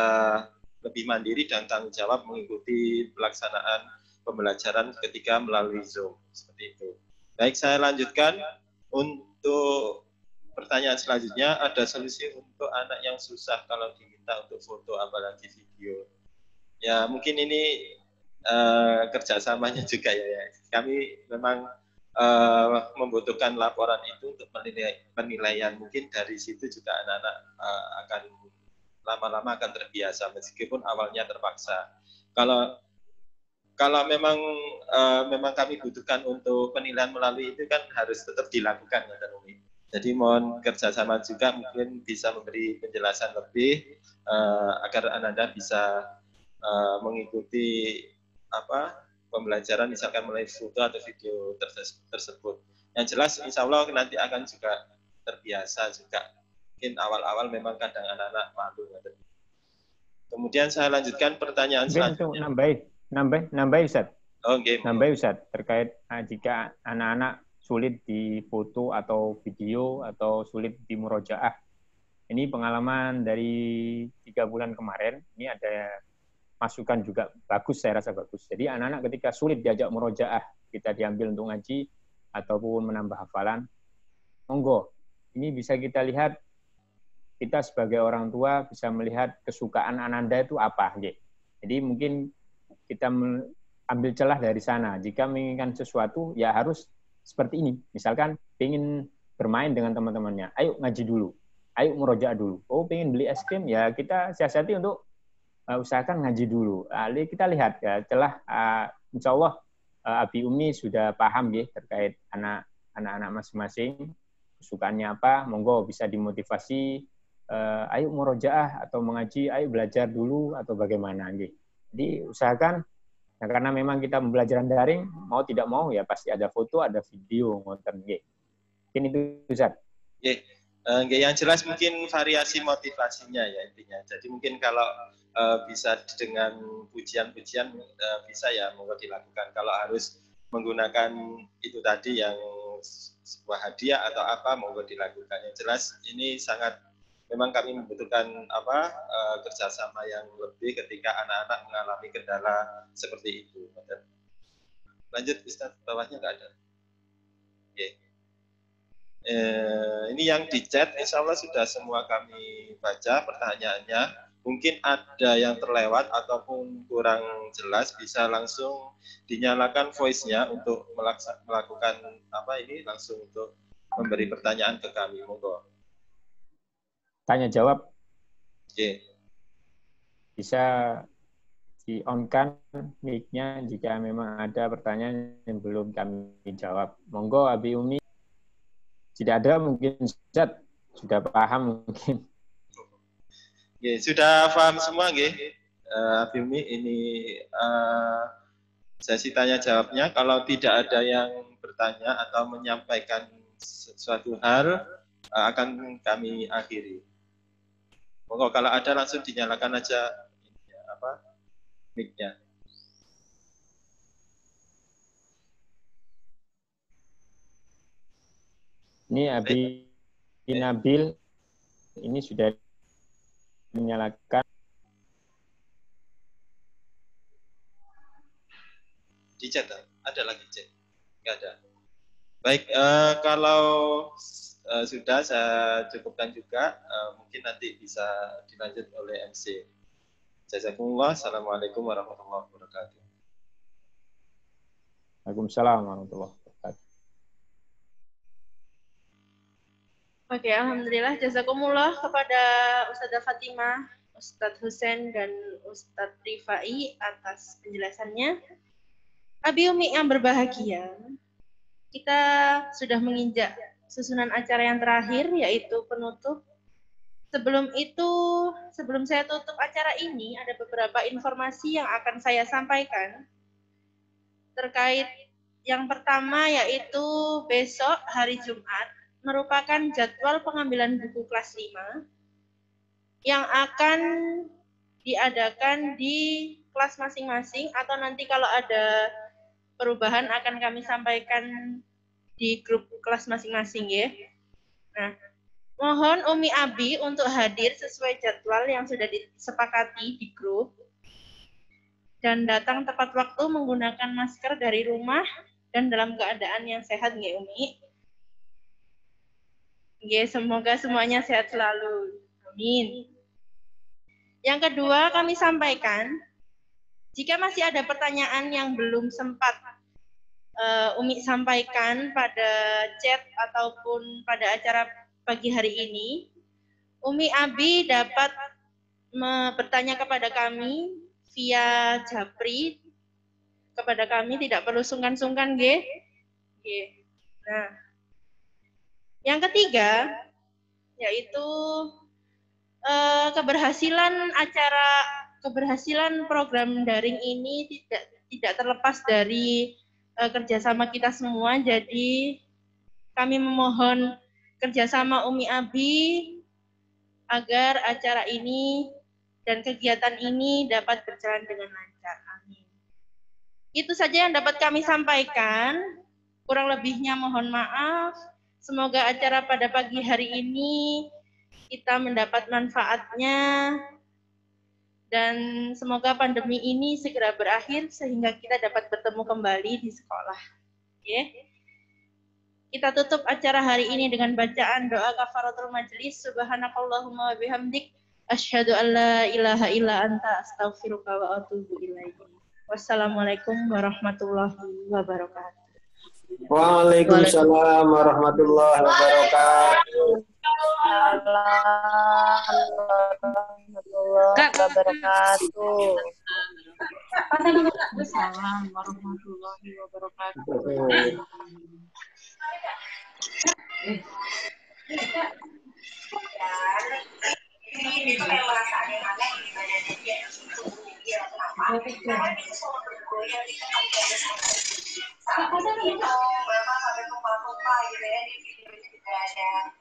lebih mandiri dan tanggung jawab mengikuti pelaksanaan pembelajaran ketika melalui Zoom, seperti itu. Baik, saya lanjutkan untuk pertanyaan selanjutnya. Ada solusi untuk anak yang susah kalau diminta untuk foto apalagi video? Ya mungkin ini kerjasamanya juga ya. Kami memang membutuhkan laporan itu untuk penilaian. Mungkin dari situ juga anak-anak akan lama-lama akan terbiasa meskipun awalnya terpaksa. Kalau memang kami butuhkan untuk penilaian melalui itu kan harus tetap dilakukan, ya Umi. Jadi mohon kerjasama juga, mungkin bisa memberi penjelasan lebih agar Ananda bisa mengikuti pembelajaran misalkan melalui foto atau video tersebut. Yang jelas insya Allah nanti akan juga terbiasa juga Mungkin awal-awal memang kadang anak-anak malu. Kemudian saya lanjutkan pertanyaan Mungkin untuk selanjutnya. nambah Ustaz. Oke. Nambah Ustaz terkait jika anak-anak sulit di foto atau video atau sulit di murojaah. Ini pengalaman dari 3 bulan kemarin, ini ada masukan juga bagus, saya rasa bagus. Jadi anak-anak ketika sulit diajak murojaah, kita diambil untuk ngaji ataupun menambah hafalan, monggo. Ini bisa kita lihat, kita sebagai orang tua bisa melihat kesukaan Ananda itu apa. Jadi mungkin kita ambil celah dari sana. Jika menginginkan sesuatu, ya harus seperti ini. Misalkan ingin bermain dengan teman-temannya, ayo ngaji dulu. Ayo murojaah dulu. Oh, pengen beli es krim, ya kita siasati untuk usahakan ngaji dulu. Kita lihat ya, celah insya Allah Abi Umi sudah paham ya terkait anak-anak masing-masing, kesukaannya apa, monggo bisa dimotivasi, ayo murojaah atau mengaji, ayo belajar dulu atau bagaimana. Jadi usahakan, nah, karena memang kita pembelajaran daring, mau tidak mau ya pasti ada foto, ada video, ngonten. Mungkin itu Ustaz. Yang jelas mungkin variasi motivasinya ya intinya. Jadi mungkin kalau bisa dengan pujian-pujian bisa ya monggo dilakukan. Kalau harus menggunakan itu tadi yang sebuah hadiah atau apa monggo dilakukan. Yang jelas ini sangat memang kami membutuhkan kerjasama yang lebih ketika anak-anak mengalami kendala seperti itu. Lanjut Ustaz, bawahnya nggak ada. Oke. Ini yang di chat, insya Allah sudah semua kami baca pertanyaannya. Mungkin ada yang terlewat ataupun kurang jelas, bisa langsung dinyalakan voice-nya untuk melakukan langsung untuk memberi pertanyaan ke kami. Monggo. Tanya jawab. Oke. Bisa di-on-kan mic-nya jika memang ada pertanyaan yang belum kami jawab. Monggo Abi Umi. Tidak ada mungkin Ustaz sudah paham mungkin. Sudah paham semua nggih. Abi Umi ini sesi tanya jawabnya. Kalau tidak ada yang bertanya atau menyampaikan sesuatu hal akan kami akhiri. Monggo kalau ada langsung dinyalakan aja mic-nya. Ini Abi Nabil, ini sudah dinyalakan. Di chat, ada lagi chat? Nggak ada. Baik, kalau sudah saya cukupkan juga, mungkin nanti bisa dilanjut oleh MC. Jazakumullah. Assalamualaikum warahmatullahi wabarakatuh. Waalaikumsalam warahmatullahi wabarakatuh. Oke, alhamdulillah jazakumullah kepada Ustazah Fatimah, Ustadz Husain dan Ustadz Rifai atas penjelasannya. Abi Umi yang berbahagia, kita sudah menginjak susunan acara yang terakhir yaitu penutup. Sebelum saya tutup acara ini, ada beberapa informasi yang akan saya sampaikan terkait yang pertama yaitu besok hari Jumat merupakan jadwal pengambilan buku kelas 5 yang akan diadakan di kelas masing-masing atau nanti kalau ada perubahan akan kami sampaikan di grup kelas masing-masing ya. Nah, mohon Umi Abi untuk hadir sesuai jadwal yang sudah disepakati di grup dan datang tepat waktu menggunakan masker dari rumah dan dalam keadaan yang sehat nggih Umi. Nggih, semoga semuanya sehat selalu. Amin. Yang kedua, kami sampaikan, jika masih ada pertanyaan yang belum sempat Umi sampaikan pada chat ataupun pada acara pagi hari ini, Umi Abi dapat bertanya kepada kami via Japri. Kepada kami tidak perlu sungkan-sungkan, nggih. Nah, yang ketiga yaitu keberhasilan program daring ini tidak terlepas dari kerjasama kita semua. Jadi kami memohon kerjasama Umi Abi agar acara ini dan kegiatan ini dapat berjalan dengan lancar. Amin. Itu saja yang dapat kami sampaikan. Kurang lebihnya mohon maaf. Semoga acara pada pagi hari ini kita mendapat manfaatnya dan semoga pandemi ini segera berakhir sehingga kita dapat bertemu kembali di sekolah. Oke. Kita tutup acara hari ini dengan bacaan doa kafaratul majelis. Subhanakallahumma wa bihamdik asyhadu an la ilaha illa anta astaghfiruka wa atubu ilaik. Wassalamualaikum warahmatullahi wabarakatuh. Waalaikumsalam warahmatullahi wabarakatuh. Waalaikumsalam warahmatullahi wabarakatuh. Ini tuh kayak merasa ada yang aneh di badannya dia. Iya, kenapa? Karena itu selalu bergoyang di tempat saat itu memang sampai tumpah-tumpah gitu ya, di video juga ada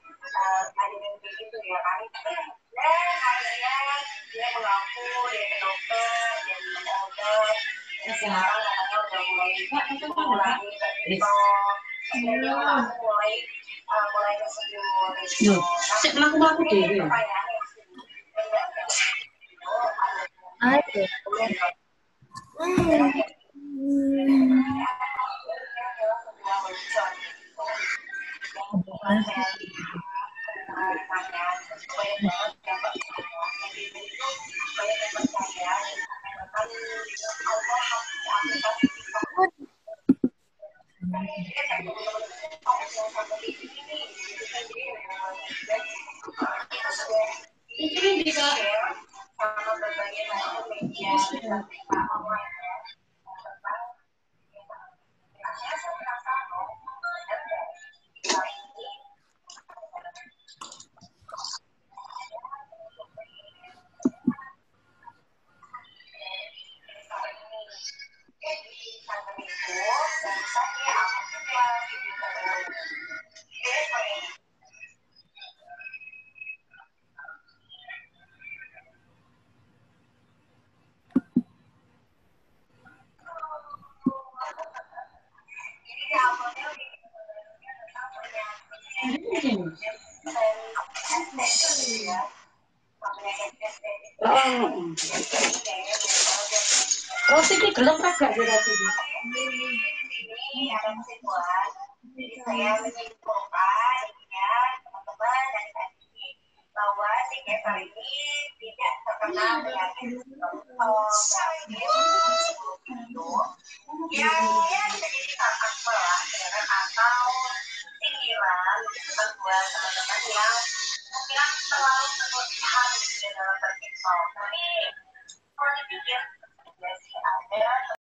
adegan begitu ya kan. Dan akhirnya dia mengaku dia ke dokter, dia minum obat, dan sekarang katanya udah mulai mengurangi kehidupan. Dan dia mengaku mulai tersenyum gitu. Melaku deh. Roti ini gelap kagak di roti ini? Ini ada kesimpulan. Jadi saya menyimpulkan ya teman-teman dari tadi bahwa si Kevin ini tidak terkena penyakit yang bisa jadi asma atau pikiran buat teman-teman yang mungkin terlalu